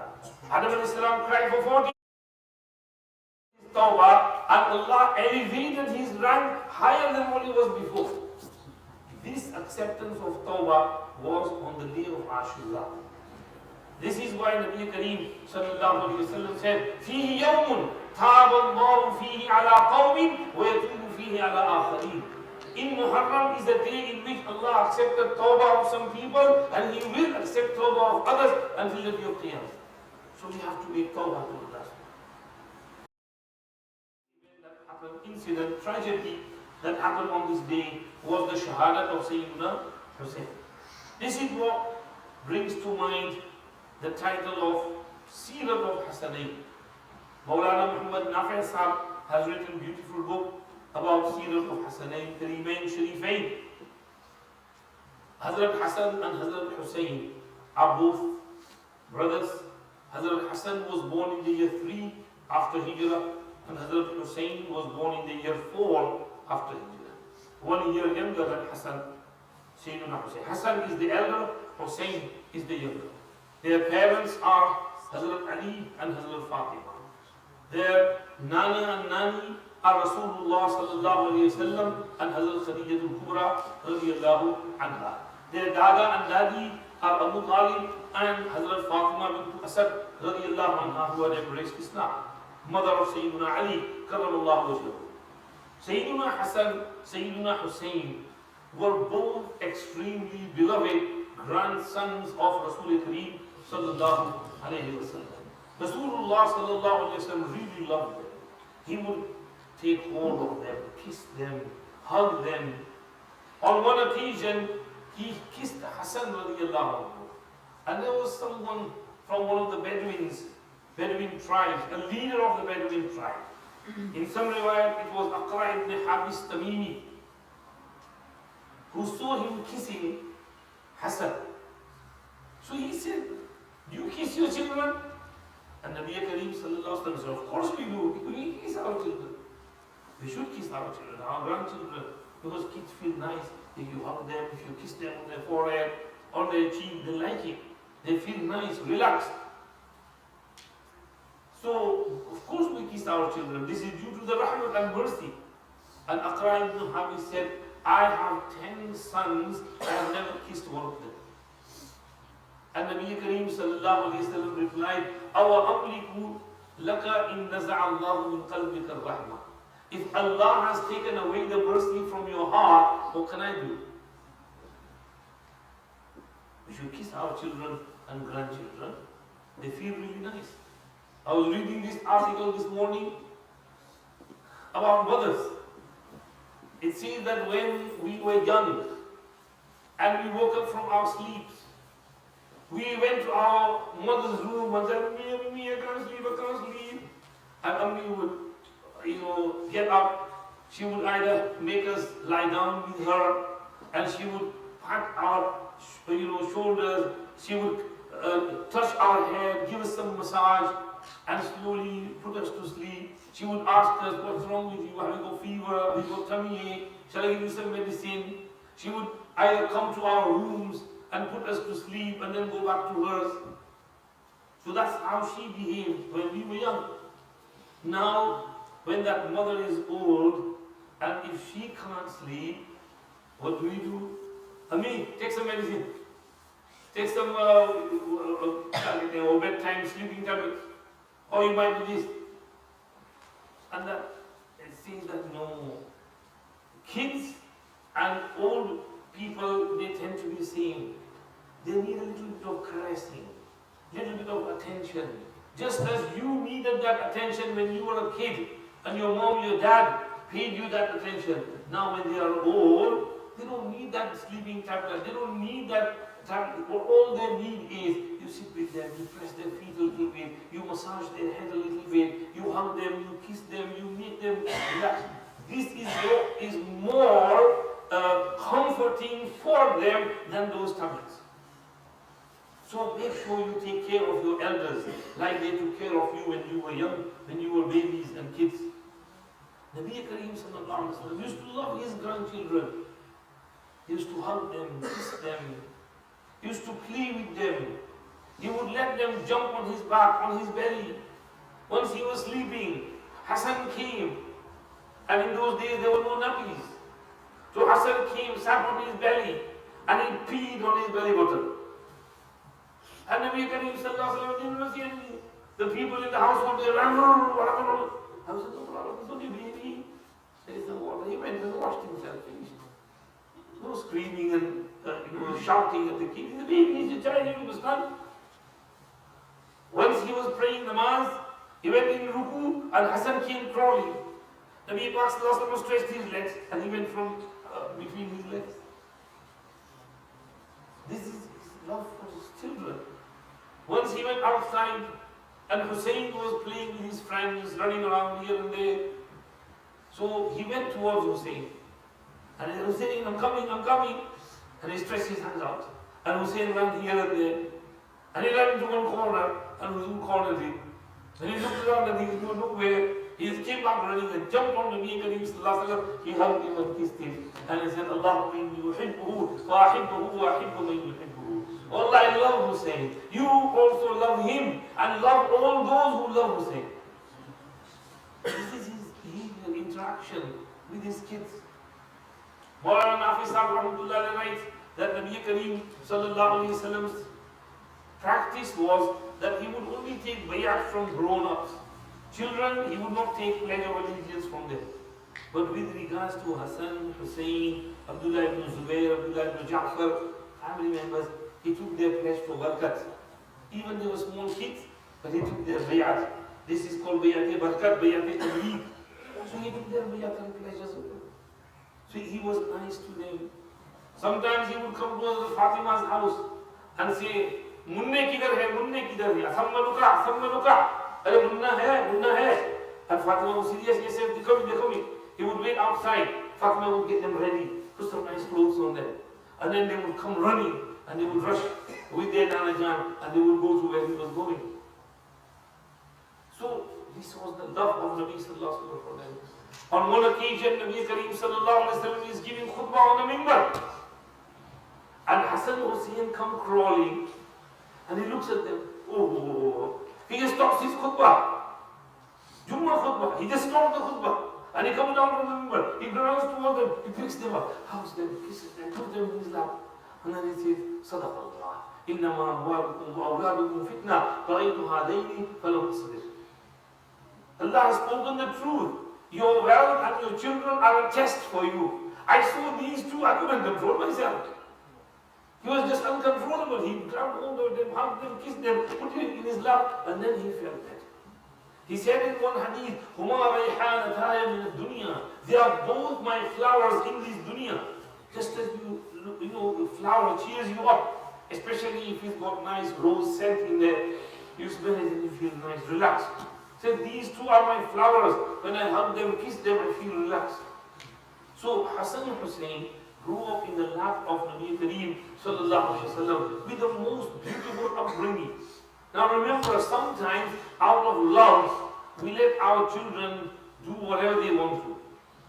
Adam alayhi salam cried for 40 tawbah, and Allah elevated his rank higher than what he was before. This acceptance of tawbah was on the day of Ashura. This is why Nabi Kareem sallallahu alayhi wa sallam said, فِيهِ يَوْمٌ تَابَ اللَّهُ فِيهِ عَلَىٰ قَوْمٍ وَيَتُوبُ فِيهِ عَلَىٰ آخَرِينَ. In Muharram is a day in which Allah accepted tawbah of some people and He will accept tawbah of others until the day of Qiyamah. So we have to make tawbah to Allah. Incident, tragedy that happened on this day was the shahadat of Sayyidina Hussein. This is what brings to mind the title of Seerat of Hasanain. Maulana Muhammad Nafi Sahab has written a beautiful book about Seerat of Hasanain, Kareemain Sharifain. Hazrat Hassan and Hazrat Hussein are both brothers. Hazrat Hassan was born in the year 3 after Hijrah, and Hazrat Hussein was born in the year 4 after Hijrah. 1 year younger than Hassan, Sayyidina Hussein. Hassan is the elder, Hussein is the younger. Their parents are Hazrat Ali and Hazrat Fatima. Their Nana and Nani are Rasulullah sallallahu alayhi wa sallam and Hazrat Khadijatul Kubra radiyallahu anha. Their Dada and Dadi are Abu Talib and Hazrat Fatima bint Asad radiyallahu anha, who had embraced Islam. Mother of Sayyidina Ali, karramallahu wajhahu. Sayyidina Hassan, Sayyidina Hussein were both extremely beloved grandsons of Rasul Kareem sallallahu alayhi wa sallam. Rasulullah sallallahu alayhi wa sallam really loved them. He would take hold of them, kiss them, hug them. On one occasion, he kissed Hassan radiyallahu anhu. And there was someone from one of the Bedouin tribes, a leader of the Bedouin tribe. In some riwayat, it was Aqra ibn Habis Tamimi, who saw him kissing Hassan. So he said, "Do you kiss your children?" And Nabi Kareem sallallahu alaihi wasallam said, "Of course we do. We kiss our children. We should kiss our children, our grandchildren, because kids feel nice. If you hug them, if you kiss them on their forehead, on their cheek, they like it. They feel nice, relaxed. So, of course we kiss kiss our children. This is due to the rahmat and mercy. And Aqra ibn Habib said, I have 10 sons, I have never kissed one of them. And Nabi Kareem sallallahu alayhi wa sallam replied, Awa amliku laka in naza'a Allahu min qalbika al-rahmah. If Allah has taken away the mercy from your heart, what can I do? We should kiss our children and grandchildren. They feel really nice. I was reading this article this morning about mothers. It says that when we were young and we woke up from our sleeps, we went to our mother's room and said, Mummy, I can't sleep. And Ammi would, get up. She would either make us lie down with her, and she would pat our, shoulders. She would touch our hair, give us some massage, and slowly put us to sleep. She would ask us, what's wrong with you? Have you got fever? Have you got tummy ache? Shall I give you some medicine? She would either come to our rooms and put us to sleep and then go back to hers. So that's how she behaved when we were young. Now, when that mother is old, and if she can't sleep, what do? Ami, take some medicine. Take some bedtime sleeping tablets. Or you might do this. And that, it seems that no. Kids and old people, they tend to be the same. They need a little bit of caressing, a little bit of attention. Just as you needed that attention when you were a kid, and your mom, your dad paid you that attention. Now when they are old, they don't need that sleeping tablet. They don't need that tablet. All they need is you sit with them, you press their feet a little bit, you massage their head a little bit, you hug them, you kiss them, you make them relax. This is more comforting for them than those tablets. So make sure you take care of your elders like they took care of you when you were young, when you were babies and kids. Nabi Kareem sallallahu alaihi wasallam used to love his grandchildren. He used to hug them, kiss them. He used to play with them. He would let them jump on his back, on his belly. Once he was sleeping, Hassan came. And in those days there were no nappies. So Hassan came, sat on his belly, and he peed on his belly button. And Nabi Kareem sallallahu alaihi wasallam, the people in the household, they ran, I was like, oh, it's only baby. There is no water. He went and washed himself. No screaming and shouting at the kids. The baby is a child, he was done. Once he was praying namaz, he went in ruku and Hassan came crawling. Nabi Pak sallallahu alaihi wasallam stretched his legs and he went from between his legs. This is his love for his children. Once he went outside and Hussein was playing with his friends, running around here and there. So he went towards Hussein. And he was saying, I'm coming. And he stretched his hands out. And Hussein ran here and there. And he ran into one corner and Hussein cornered him. And he looked around and he knew nowhere. He came back running and jumped on the Nabi Kareem sallallahu alaihi wasallam. He hugged him and kissed him. And he said, Allahumma inni yuhibbuhu wa ahibbuhu wa ahibbu man yuhibbuhu. Allah, I love Hussein. You also love him and love all those who love Hussein. This is his behavior, interaction with his kids. Maulana Rahimahullah writes that Nabi Kareem sallallahu alayhi wa sallam's practice was that he would only take bayat from grown-ups. Children, he would not take pledge of allegiance from them. But with regards to Hassan, Hussein, Abdullah ibn Zubayr, Abdullah ibn Ja'far, family members, he took their pledge for barakat. Even they were small kids, but he took their bayat. This is called bayat-e-barakat, bayat-e-tableeg. So he took their bayat and pledges. So he was nice to them. Sometimes he would come to Fatima's house and say, Munne kidhar hai, Samma luka. Are Munna hai. And Fatima was serious, he said, they're coming. He would wait outside. Fatima would get them ready, put some nice clothes on them. And then they would come running and they would rush with their Nana Jan and they would go to where he was going. So this was the love of Nabi sallallahu alaihi wasallam for them. On one occasion, Nabi Kareem sallallahu alaihi wasallam is giving khutbah on the minbar. And Hassan Hussein come crawling and he looks at them. Oh, he stops his khutbah. Jummah khutbah. He just stopped the khutbah. And he comes down from the member. He runs towards them. He picks them up, hugs them, kisses them, puts them in his lap. And then he says, Sadaq Allah. إنما أموالكم وأولادكم فتنة رأيت هذين فلم تصبر. Allah has spoken the truth. Your wealth and your children are a test for you. I saw these two, I couldn't control myself. He was just uncontrollable. He grabbed hold of them, hugged them, kissed them, put it in his lap, and then he felt that. He said in one hadith, هُمَا رَيْحَانَتَايَ مِنَ الدُّنْيَا. They are both my flowers in this dunya. Just as you know, the flower cheers you up, especially if it's got nice rose scent in there. You smell it and you feel nice, relaxed. Said, these two are my flowers. When I hug them, kiss them, I feel relaxed. So Hassan and Hussein grew up in the lap of Nabi Kareem sallallahu alaihi wasallam with the most beautiful upbringing. Now remember, sometimes out of love, we let our children do whatever they want to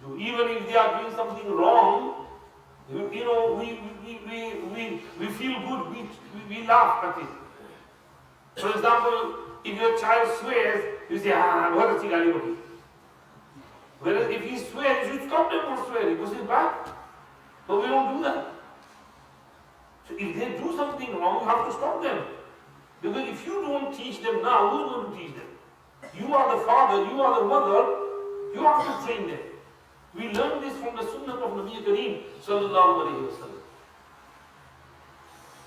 do. Even if they are doing something wrong, you know, we feel good, we laugh at it. For example, if your child swears, you say, what is he going. Whereas if he swears, you should stop them from swearing, because it's bad. But we don't do that. So if they do something wrong, you have to stop them. Because if you don't teach them now, who's going to teach them? You are the father, you are the mother, you have to train them. We learn this from the Sunnah of Nabi Kareem sallallahu alayhi wa sallam.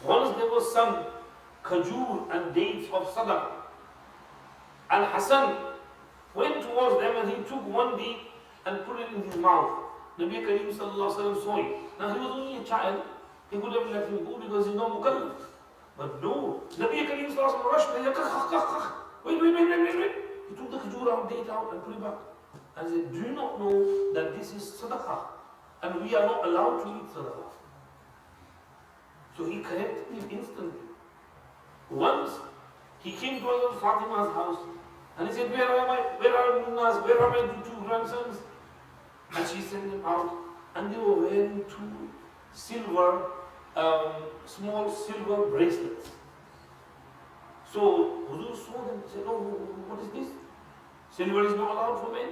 Once there was some khajur and dates of sadaqah. And Hassan went towards them and he took one date and put it in his mouth. Nabi Kareem sallallahu alayhi wa sallam saw it. Now he was only a child, he could have let him go because he's not mukallaf. But no, Nabi Kareem sallallahu alayhi wa sallam rushed, wait. He took the khajur out, date out and put it back. And said, do you not know that this is sadaqah? And we are not allowed to eat sadaqah. So he corrected him instantly. Once he came to Hazrat Fatima's house and he said, where are Munnas, where are my two grandsons? And she sent them out and they were wearing two silver, small silver bracelets. So Huzur saw them and said, oh, what is this? Silver is not allowed for men.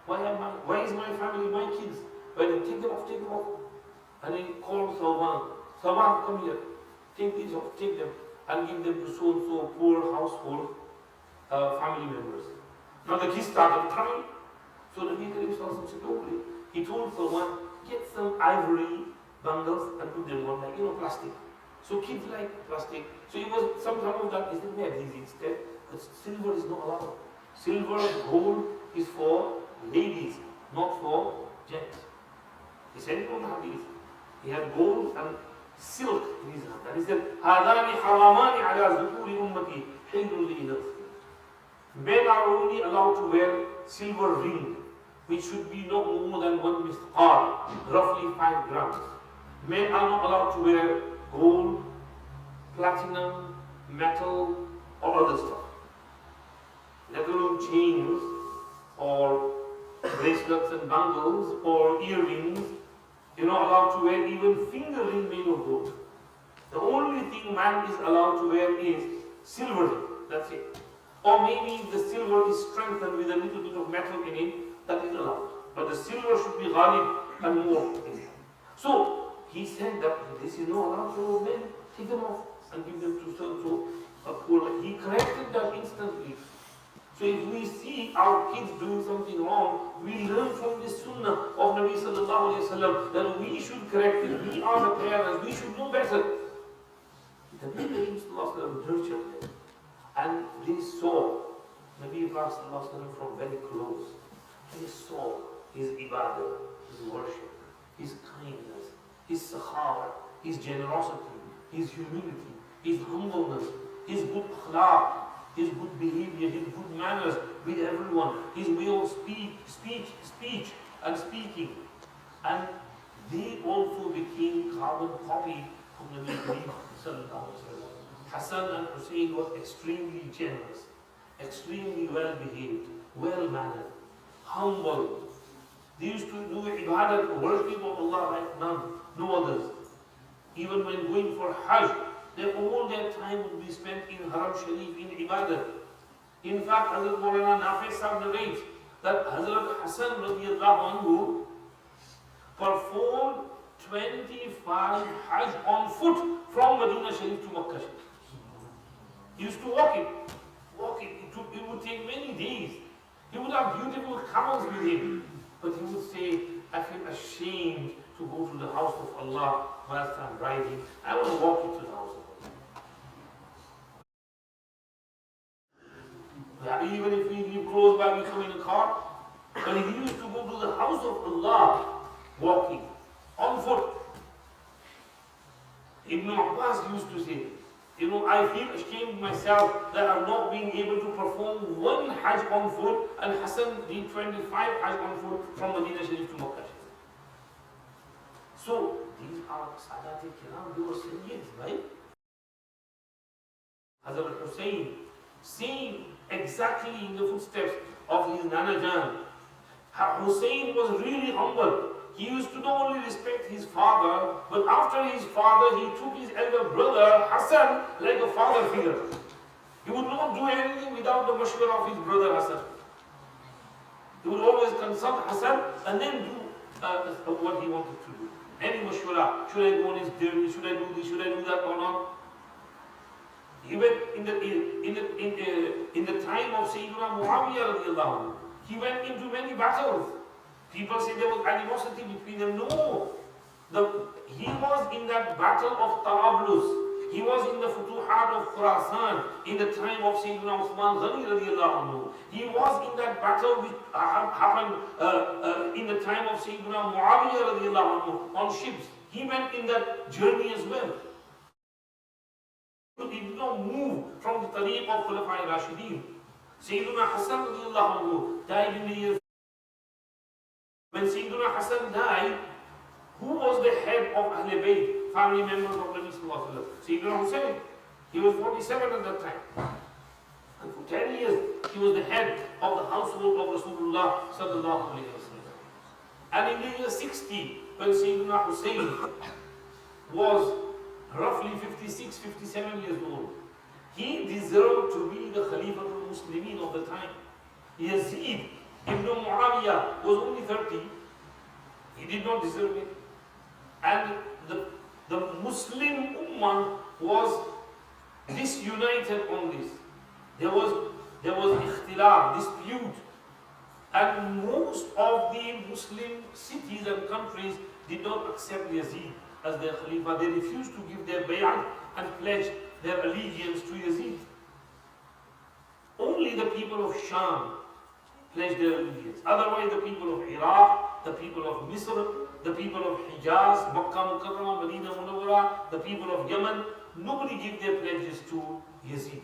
Why is my family, my kids? Why did take them off? And he called Thawban, come here, take these off, take them, and give them to so poor household family members. Now the kids started crying. So the Nabi said, don't worry. He told Thawban, get some ivory bundles and put them on, like, plastic. So kids like plastic. So it was some of that, he said, we have these instead. But silver is not allowed. Silver, gold is for ladies, not for gents. He said it on the hadith. He had gold and silk in his hand. And he said, هَذَانِ حَرَامَانِ عَلَى ذُكُورِ أُمَّتِي حِلٌّ لِإِنَاثٍ. Men are only allowed to wear silver ring, which should be no more than 1 misqal, roughly 5 grams. Men are not allowed to wear gold, platinum, metal, or other stuff. Let alone chains, or bracelets and bangles, or earrings. You're not allowed to wear even finger ring made of gold. The only thing man is allowed to wear is silver ring. That's it. Or maybe the silver is strengthened with a little bit of metal in it, that is allowed. But the silver should be ghalib and more. So he said that this is not allowed for men. Take them off and give them to so a poor. He corrected that instantly. So if we see our kids doing something wrong, we learn from this sunnah of Nabi sallallahu alayhi wa sallam that we should correct it. We are the parents, we should know better. The Nabi sallallahu alayhi wa sallam nurtured them. And they saw Nabi sallallahu alayhi wa sallam from very close. They saw his ibadah, his worship, his kindness, his sakhawat, his generosity, his humility, his humbleness, his good akhlaq, his good behavior, his good manners with everyone, his way of speech and speaking. And they also became carbon copy of Nabi Kareem sallallahu alaihi wasallam. Hassan and Hussein were extremely generous, extremely well behaved, well mannered, humble. They used to do ibadah, worship of Allah like none, no others. Even when going for Hajj, all their time would be spent in Haram Sharif, in ibadah. In fact, Hazrat Maulana narrates that Hazrat Hassan radiallahu anhu performed 25 Hajj on foot from Medina Sharif to Makkah Sharif. He used to walk it. It would take many days. He would have beautiful camels with him. But he would say, I feel ashamed to go to the house of Allah whilst I'm riding. I want to walk into the house of Allah. Even if we live close by, we come in a car. But he used to go to the house of Allah walking on foot. Ibn Abbas used to say, I feel ashamed myself that I'm not being able to perform one Hajj on foot, and Hassan did 25 Hajj on foot from Medina Sharif to Makkah Sharif. So these are Sadat Kiram, they were Sayyids, right? Hazrat Hussain, seeing exactly in the footsteps of his Nana Jan. Hussain was really humble. He used to not only respect his father, but after his father, he took his elder brother, Hassan, like a father figure. He would not do anything without the mashwara of his brother Hassan. He would always consult Hassan and then do what he wanted to do. Any mashwara, should I go on his journey, should I do this, should I do that or not? Even in the time of Sayyidina Muawiyah radiallahu anhu, he went into many battles. People say there was animosity between them. No. He was in that battle of Tarablus. He was in the Futuhat of Khurasan in the time of Sayyidina Uthman Ghani radiallahu anhu. He was in that battle which happened in the time of Sayyidina Muawiyah radiallahu anhu on ships. He went in that journey as well. He did not move from the tariq of Khulafai Rashidin. Sayyidina Hassan radiallahu anhu died in the year. When Sayyidina Hassan died, who was the head of Ahlul Bayt, family members of Nabi Sallallahu Alaihi Wasallam? Sayyidina Hussain. He was 47 at that time. And for 10 years, he was the head of the household of Rasulullah Sallallahu Alaihi Wasallam. And in the year 60, when Sayyidina Hussain was roughly 56, 57 years old, he deserved to be the Khalifa of the Muslimin of the time. Yazid Ibn Muawiyah was only 30. He did not deserve it. And the Muslim Ummah was disunited on this. There was ikhtilaf, dispute. And most of the Muslim cities and countries did not accept Yazid as their Khalifa. They refused to give their bay'ah and pledge their allegiance to Yazid. Only the people of Sham pledged their allegiance. Otherwise, the people of Iraq, the people of Misr, the people of Hijaz, Makkah Mukarramah, Medina Munawwara, the people of Yemen, nobody gave their pledges to Yazid.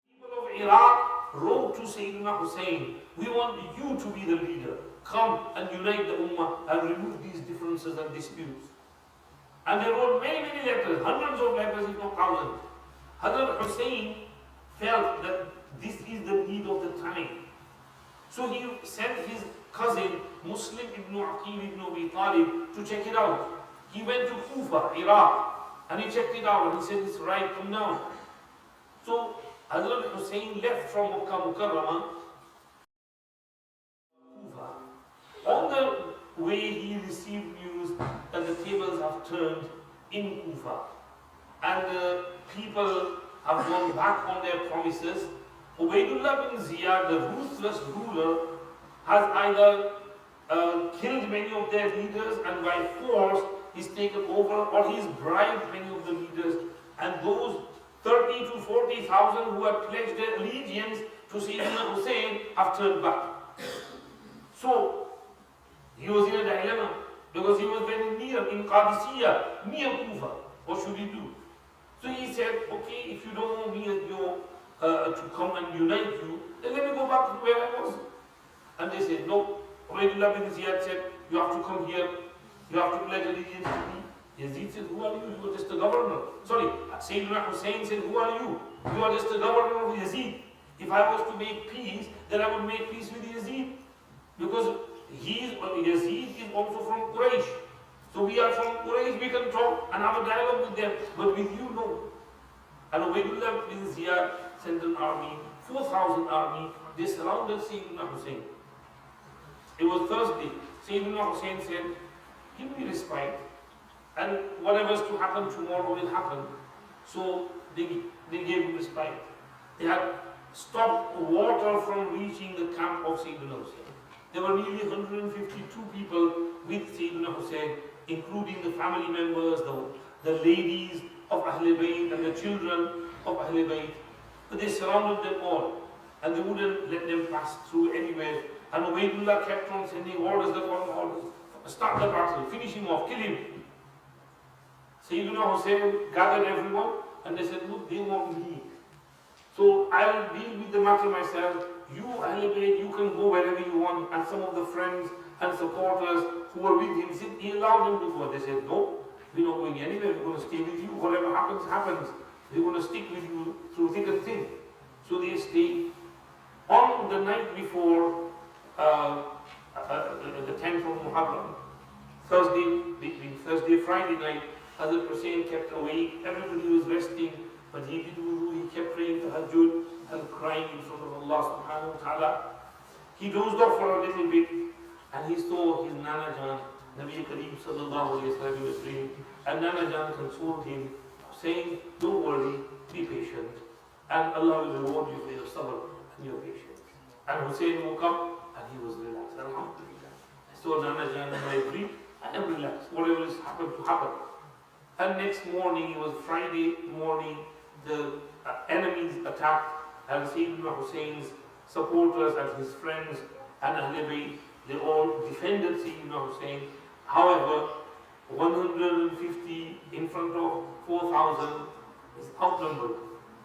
People of Iraq wrote to Sayyidina Hussain, we want you to be the leader. Come and unite the Ummah and remove these differences and disputes. And they wrote many, many letters, hundreds of letters, if not thousands. Hazrat Hussain felt that this is the need of the time. So he sent his cousin, Muslim ibn Aqil ibn Abi Talib, to check it out. He went to Kufa, Iraq, and he checked it out and he said, it's right, come down. So Hazrat Hussain left from Makkah Mukarramah, Kufa. On the way he received news that the tables have turned in Kufa and people have gone back on their promises. Ubaydullah bin Ziyad, the ruthless ruler, has either killed many of their leaders and by force he's taken over, or he's bribed many of the leaders, and those 30 to 40,000 who had pledged their allegiance to Sayyidina Hussain have turned back. So he was in a dilemma because he was very near in Qadisiyah, near Kufa. What should he do? So he said, okay, if you don't want me as your to come and unite you, then let me go back to where I was. And they said, no. Ubaydullah bin Ziyad said, you have to come here, you have to pledge allegiance to me. Yazid said, who are you? You are just a governor. Sorry, Sayyidina Hussain said, who are you? You are just a governor of Yazid. If I was to make peace, then I would make peace with Yazid. Because Yazid is also from Quraysh. So we are from Quraysh, we can talk and have a dialogue with them. But with you, no. And Ubaydullah bin Ziyad sent an army 4,000 army, they surrounded Sayyidina Hussein. It was Thursday. Sayyidina Hussein said, give me respite, and whatever's to happen tomorrow will happen. So they gave him respite. They had stopped water from reaching the camp of Sayyidina Hussein. There were nearly 152 people with Sayyidina Hussein, including the family members, the ladies of Ahlul Bayt and the children of Ahlul Bayt. But they surrounded them all, and they wouldn't let them pass through anywhere. And Ubaydullah kept on sending orders upon orders. Start the battle, finish him off, kill him. Sayyidina Hussein gathered everyone, and they said, look, they want me. So I'll deal with the matter myself. You, Ahlul Bayt, you can go wherever you want. And some of the friends and supporters who were with him said, he allowed them to go. They said, no, we're not going anywhere. We're going to stay with you. Whatever happens, happens. We're going to stick with you through thick and thin. So they stayed. On the night before the 10th of Muharram, between Thursday and Friday night, Hazrat Hussein kept awake. Everybody was resting, but he did wudu. He kept praying tahajjud and crying in front of Allah subhanahu wa ta'ala. He dozed off for a little bit, and he saw his Nana Jan, Nabi Kareem sallallahu alayhi wa sallam, was praying, and Nana Jan consoled him, saying, don't worry, be patient, and Allah will reward you for your sabr and your patience. And Hussein woke up, and he was relaxed. Alhamdulillah. I saw Nana Jan and I agreed, I am relaxed. Whatever has happened to happen. And next morning, it was Friday morning, the enemies attacked, and Sayyidina Hussein's supporters and his friends and Ahlul Bayt, they all defended Sayyidina Hussein. However, 150 in front of 4,000 is outnumbered,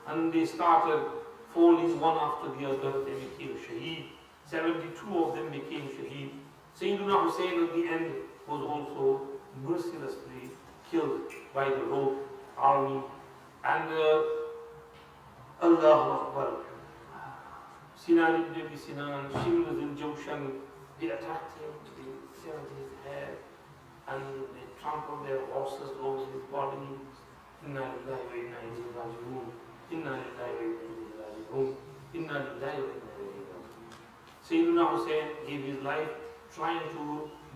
and they started falling one after the other. They became shaheed. 72 of them became shaheed. Sayyidina Hussein at the end was also mercilessly killed by the rogue army. And Allahu Akbar. Sinan ibn Abi Sinan, Shimr al-Jawshan, they attacked him, they severed his hair, and they trampled their horses over his body. Inna lillahi wa inna ilayhi raji'un. Inna lillahi wa inna ilayhi raji'un. Inna lillahi wa inna ilayhi raji'un. Sayyidina Hussein gave his life trying to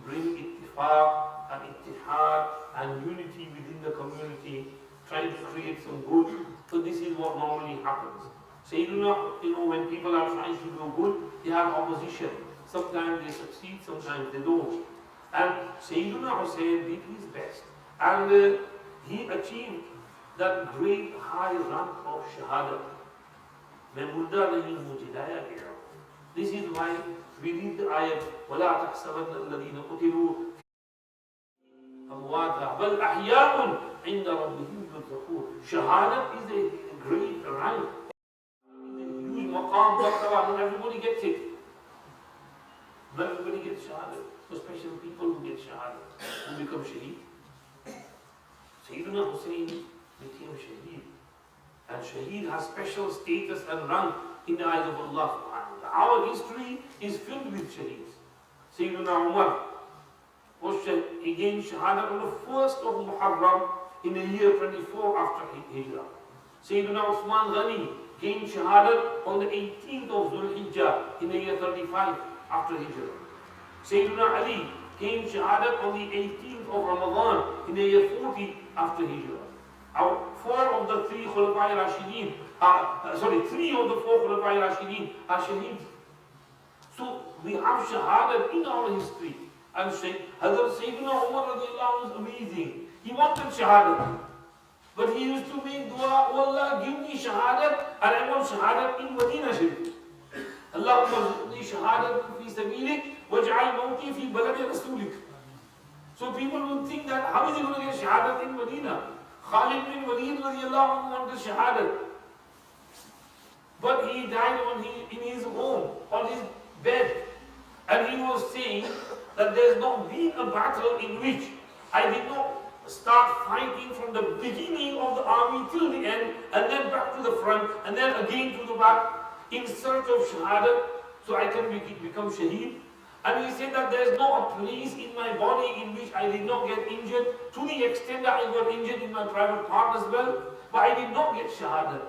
bring ittifaq and ittihad and unity within the community, trying to create some good. So this is what normally happens. Sayyidina, when people are trying to do good, they have opposition. Sometimes they succeed, sometimes they don't. And Sayyidina Hussein did his best. And he achieved that great high rank of Shahada. This is why we read the ayat, وَلَا تَحْسَبَنَّ الَّذِينَ قُتِلُوا أَمْوَاتًا بَلْ أَحْيَاءٌ عِنْدَ رَبِّهِمْ يُرْزَقُونَ. Shahada is a great rank. Maqam, martaba, not everybody gets it. Not everybody gets shahada. So special people who get shahada, who become shaheed. Sayyidina Hussein became shaheed. And shaheed has special status and rank in the eyes of Allah subhanahu wa ta'ala. Our history is filled with shaheeds. Sayyidina Umar was again shahada on the 1st of Muharram in the year 24 after Hijrah. Sayyidina Uthman Ghani gained Shahadat on the 18th of Dhul Hijjah in the year 35 after Hijrah. Sayyidina Ali gained Shahadat on the 18th of Ramadan in the year 40 after Hijrah. Three of the 4 Khulafai Rashidin are Shaheeds. So we have Shahadat in our history. And Hazrat Sayyidina Umar radiallahu anhu is amazing. He wanted Shahadat. But he used to make dua, oh Allah, give me shahadat, and I want shahadat in Medina Sharif. Allahumma zidni shahadat fi sabilik, waj'al mawti fi baladi rasulik. So people would think that, how is he going to get shahadat in Medina? Khalid bin Walid radiallahu anhu wanted shahadat. But he died in his home, on his bed. And he was saying that there's not been a battle in which I did not start fighting from the beginning of the army till the end, and then back to the front, and then again to the back, in search of shahadat, so I can become shaheed. And he said that there is no a place in my body in which I did not get injured, to the extent that I got injured in my private part as well, but I did not get shahadat.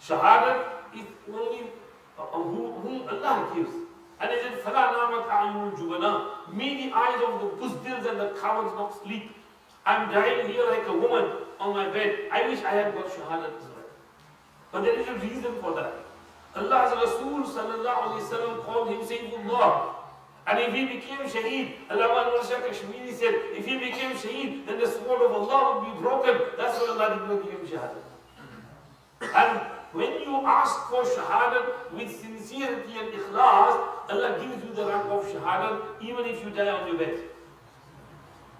Shahadat is only whom Allah gives. And it said, فَلَا نَامَتْ أَعْيُنُ الْجُبَنَاءِ. May the eyes of the buzdils and the cowards not sleep. I'm dying here like a woman on my bed. I wish I had got shahadat as well. But there is a reason for that. Allah's Rasul sallallahu alayhi wa sallam called him Sayyidullah. And if he became shaheed, Allama Anwar Kashmiri said, if he became shaheed, then the sword of Allah would be broken. That's why Allah did not give him shahadat. And when you ask for shahadat with sincerity and ikhlas, Allah gives you the rank of shahadat even if you die on your bed.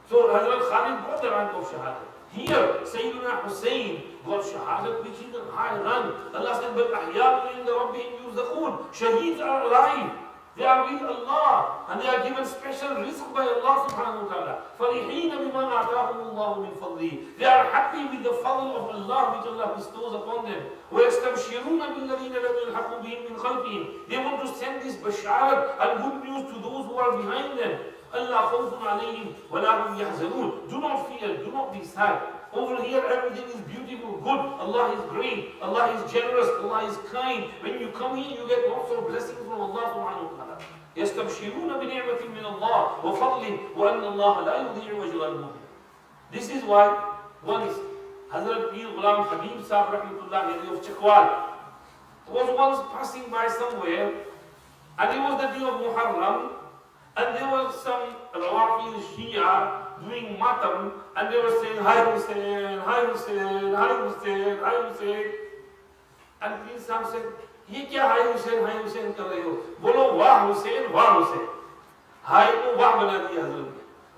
So Hazrat Khalid got the rank of shahadat. Here, Sayyidina Hussein got shahadat, which is a high rank. Allah said, but ahya'un inda rabbihim yurzaqun. Shaheeds are alive. They are with Allah and they are given special rizq by Allah subhanahu wa ta'ala. فَرِحِينَ بِمَا آتَاهُمُ اللَّهُ مِنْ فَضْلِهِ. They are happy with the fadl of Allah which Allah bestows upon them. وَيَسْتَبْشِرُونَ بِالَّذِينَ لَمْ يَلْحَقُوا بِهِمْ مِنْ خَلْفِهِمْ. They want to send this basharat and good news to those who are behind them. Allah khawfun alayhim wa la hum yahzanun. Do not fear, do not be sad. Over here everything is beautiful, good. Allah is great, Allah is generous, Allah is kind. When you come here you get lots of blessings from Allah subhanahu wa ta'ala. يَسْتَبْشِرُونَ بِنِعْمَةٍ مِّنَ اللَّهِ وَفَضْلٍ وَأَنَّ اللَّهَ لَا يُضِيعُ أَجْرَ الْمُؤْمِنِينَ. This is why once Hazrat Mir Ghulam Habib Sahib Rahmatullah of Chakwal was once passing by somewhere, and it was the day of Muharram, and there was some Rawafid Shia doing matam, and they were saying, Hi Hussein, Hi Hussein, Hi Hussein, Hi Hussein. And Pir Sahib said, ये क्या हाय हुसैन कर रहे हो? बोलो वाह हुसैन, वाह हुसैन. हाय को वाह बना दिया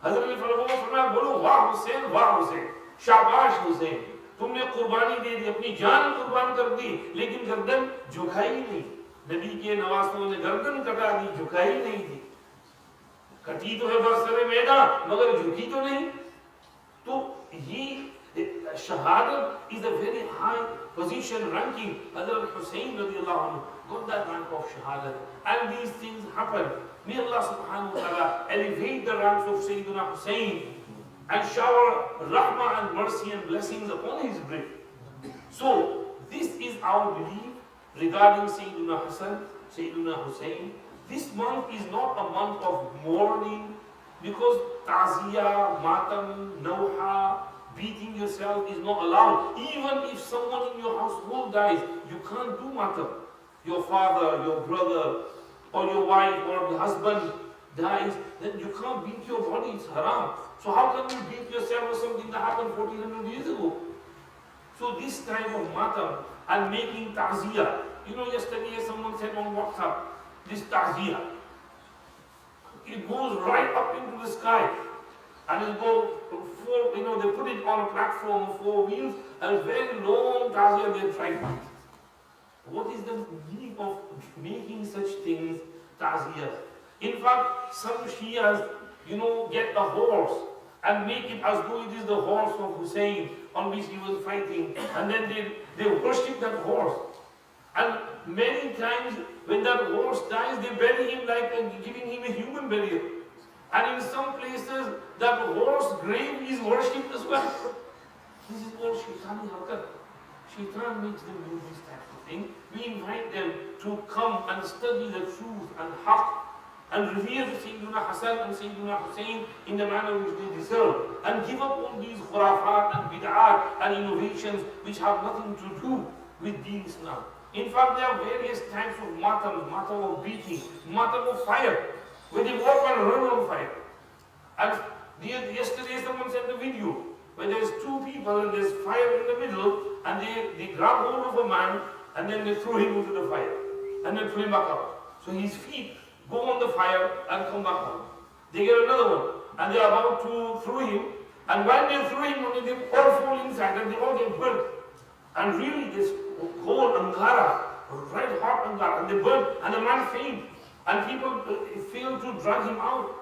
हजरत ने फरमाया बोलो वाह हुसैन, वाह हुसैन. शाबाश हुसैन, तुमने कुर्बानी दे दी, अपनी जान कुर्बान कर दी, लेकिन गर्दन झुकाई नहीं. नबी के नवासों ने गर्दन कटा दी, झुकाई नहीं थी. कटी तो है बरसरे मैदान, मगर झुकी तो नहीं. तो ये Shahadat is a very high position ranking. Hazrat Hussein radiallahu anhu got that rank of Shahadat. And these things happen. May Allah subhanahu wa ta'ala elevate the ranks of Sayyidina Hussein and shower rahmah and mercy and blessings upon his grave. So, this is our belief regarding Sayyidina Hassan, Sayyidina Hussein. This month is not a month of mourning because ta'ziyah, matam, nawha, beating yourself is not allowed. Even if someone in your household dies, you can't do matam. Your father, your brother, or your wife, or the husband dies, then you can't beat your body, it's haram. So how can you beat yourself for something that happened 1400 years ago? So this type of matam and making ta'ziyah. You know, yesterday someone said on WhatsApp, this ta'ziyah, it goes right up into the sky. And it goes four, you know, they put it on a platform of 4 wheels and a very long ta'ziyah they're trying to. What is the meaning of making such things ta'ziyah? In fact, some Shias, you know, get a horse and make it as though it is the horse of Hussein on which he was fighting, and then they worship that horse. And many times when that horse dies, they bury him like giving him a human burial. And in some places, that horse grave is worshipped as well. This is all shaitani harkat. Shaitan makes them do this type of thing. We invite them to come and study the truth and haqq and revere Sayyidina Hassan and Sayyidina Hussein in the manner which they deserve, and give up all these khurafat and bid'at and innovations which have nothing to do with Deen Islam. In fact, there are various types of matam of beating, matam of fire, where they walk and run on fire. And yesterday someone sent a video where there's 2 people and there's fire in the middle, and they grab hold of a man and then they throw him into the fire and then pull him back up. So his feet go on the fire and come back out. They get another one and they're about to throw him, and when they throw him, only they all fall inside and they all get burnt. And really this whole angara, red hot angara, and they burn and the man faints. And people fail to drag him out.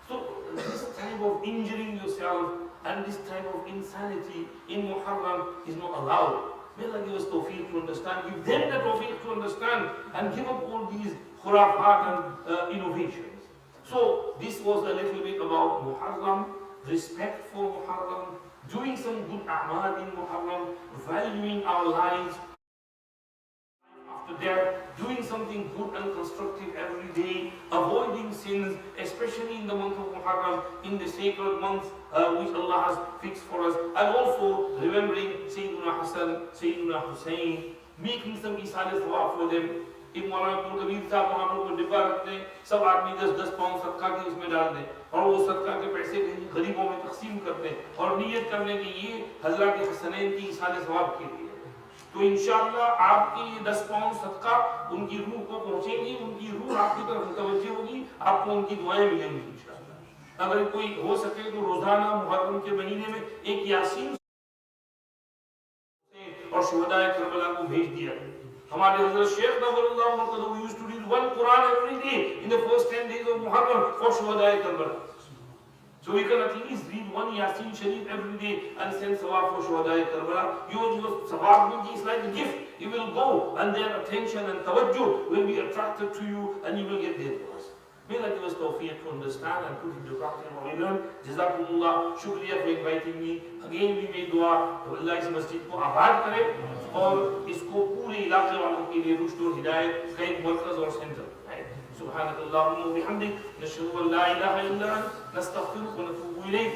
So this type of injuring yourself and this type of insanity in Muharram is not allowed. May Allah give us tawfiq to understand, give them the tawfiq to understand, and give up all these khurafat and innovations. So this was a little bit about Muharram, respect for Muharram, doing some good a'mal in Muharram, valuing our lives, So they are doing something good and constructive every day, avoiding sins, especially in the month of Muharram, in the sacred month which Allah has fixed for us, and also remembering Sayyidina Hassan, Sayyidina Hussein, making some isale thawab for them. एक मौलाना कबीर साहब वहाँ पर कोई डिब्बा रखते हैं, सब आदमी 10-10 पाउंड सदका के उसमें डाल दें और वो सदका के पैसे गरीबों में तकसीम कर दें और नियत कर लें कि ये हजरत हसनैन की इसाले सवाब के लिए। तो इंशाअल्लाह आपके ये 10 पाउंड सदका उनकी रूह को पहुँचेंगी, उनकी रूह आपकी तरफ मुतवज्जह होगी, आपको उनकी दुआएं मिलेंगी इंशाअल्लाह। अगर कोई हो सके तो रोजाना मुहर्रम के महीने में एक यासीन और शुहदाए करबला को भेज दिया। हमारे हजरत शेख नवरुल्लाह मुक़द्दम used to read one Quran every day in the first 10 days of Muharram for शुहदाए Karbala. So we can at least read one Yasin Sharif every day and send sawab for शुहदाए Karbala. Your sawab is like a gift. You will go and their attention and tawajjuh will be attracted to you and you will get their du'as. May Allah give us tawfiq to understand and put into practice what we learn. Jazakumullah. Shukriya for inviting me. Again we may dua to Allah इस मस्जिद को आबाद करे और इसको पूरे इलाके वालों के लिए रुश्द और हिदायत का एक मरकज और सेंटर बनाए। सुब्हानकल्लाहुम्मा व बिहम्दिक नशहदु अन ला इलाहा इल्ला अंत नस्तगफिरुक व नतूबु इलैक।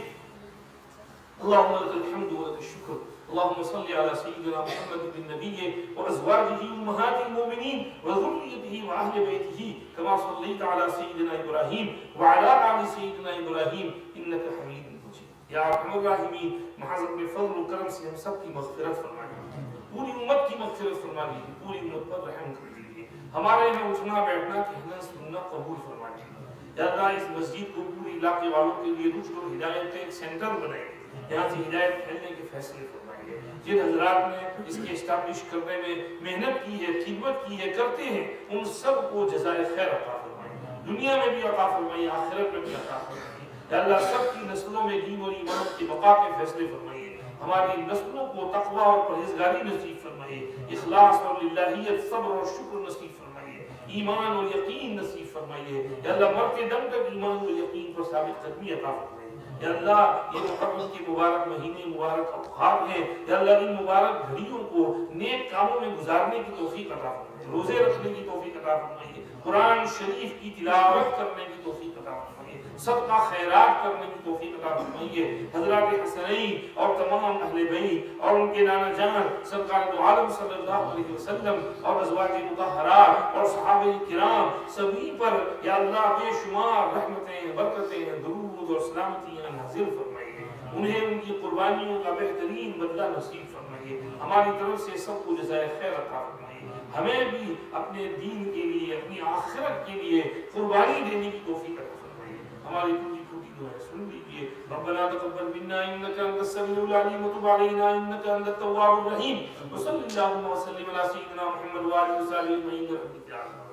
اللهم لك الحمد ولك الشكر اللهم صل على سيدنا محمد النبي وازواجه امهات المؤمنين وذريته واهل بيته كما صليت على سيدنا ابراهيم وعلى ال سيدنا ابراهيم انك حميد مجيد या अरहम राहिमीन महज़ब में फज़ल और करम से हम सब की मग़फ़िरत फरमा दीजिए, पूरी उम्मत की मग़फ़िरत फरमा दीजिए, पूरी उम्मत पर रहम कर दीजिए, हमारे यहाँ उठना बैठना कहना सुनना कबूल फरमा दीजिए। या अल्लाह इस मस्जिद को पूरे इलाके वालों के लिए रुश्द और हिदायत का एक सेंटर बनाइए, यहाँ से हिदायत फैलने के फैसले फरमाइए। जिन हज़रात ने इसके इस्टाब्लिश करने में मेहनत की है, खिदमत की है, करते हैं, उन सब को जज़ाए खैर अता फरमाइए, दुनिया में भी अता फरमाइए, आखिरत में भी अता फरमाइए। अल्लाह सबकी नस्लों में दीन और ईमान के बका के फैसले फरमाइए, हमारी नस्लों को तक़वा और परहेज़गारी नसीब फरमाइए, इखलास और लिल्लाहियत, सब्र और शुक्र नसीब फरमाइए, ईमान और यकीन नसीब फरमाइए। अल्लाह मरते दम तक ईमान और यकीन पर साबित कदमी अता फरमाइए। या अल्लाह ये मुहर्रम के मुबारक महीने, मुबारक अवकात हैं, या अल्लाह इन मुबारक घड़ियों को नेक कामों में गुजारने की तौफीक अता फरमाइए, रोज़े रखने की तौफीक अता फरमाइए, कुरान शरीफ की तिलावत करने की तौफीक अता फरमाइए, सबका खैरात करने की तौफीक अता फरमाइए। हज़रत हसनैन और तमाम अहले बैत और उनके नाना जान सरकार दो आलम सल्लल्लाहु अलैहि वसल्लम और अज़वाज मुतहहरात और सहाबे किराम सभी पर या अल्लाह बेशुमार रहमतें, बरकतें, दुरूद और सलामतियां नाज़िल फरमाइए, उन्हें उनकी कुर्बानियों का बेहतरीन बदला नसीब फरमाइए, हमारी तरफ से सबको जज़ाए खैर अता फरमाइए, हमें भी अपने दीन के लिए, अपनी आखिरत के लिए कुर्बानी देने की तौफीक अता फरमाइए। हमारी टूटी फूटी दुआएं सुन लीजिए। रब्बना तक़ब्बल मिन्ना इन्नका अंतस समीउल अलीम व तुब अलैना इन्नका अंतत तव्वाबुर रहीम। व सल्लल्लाहु व सल्लिम अला सय्यिदिना मुहम्मद व आलिहि व सल्लम।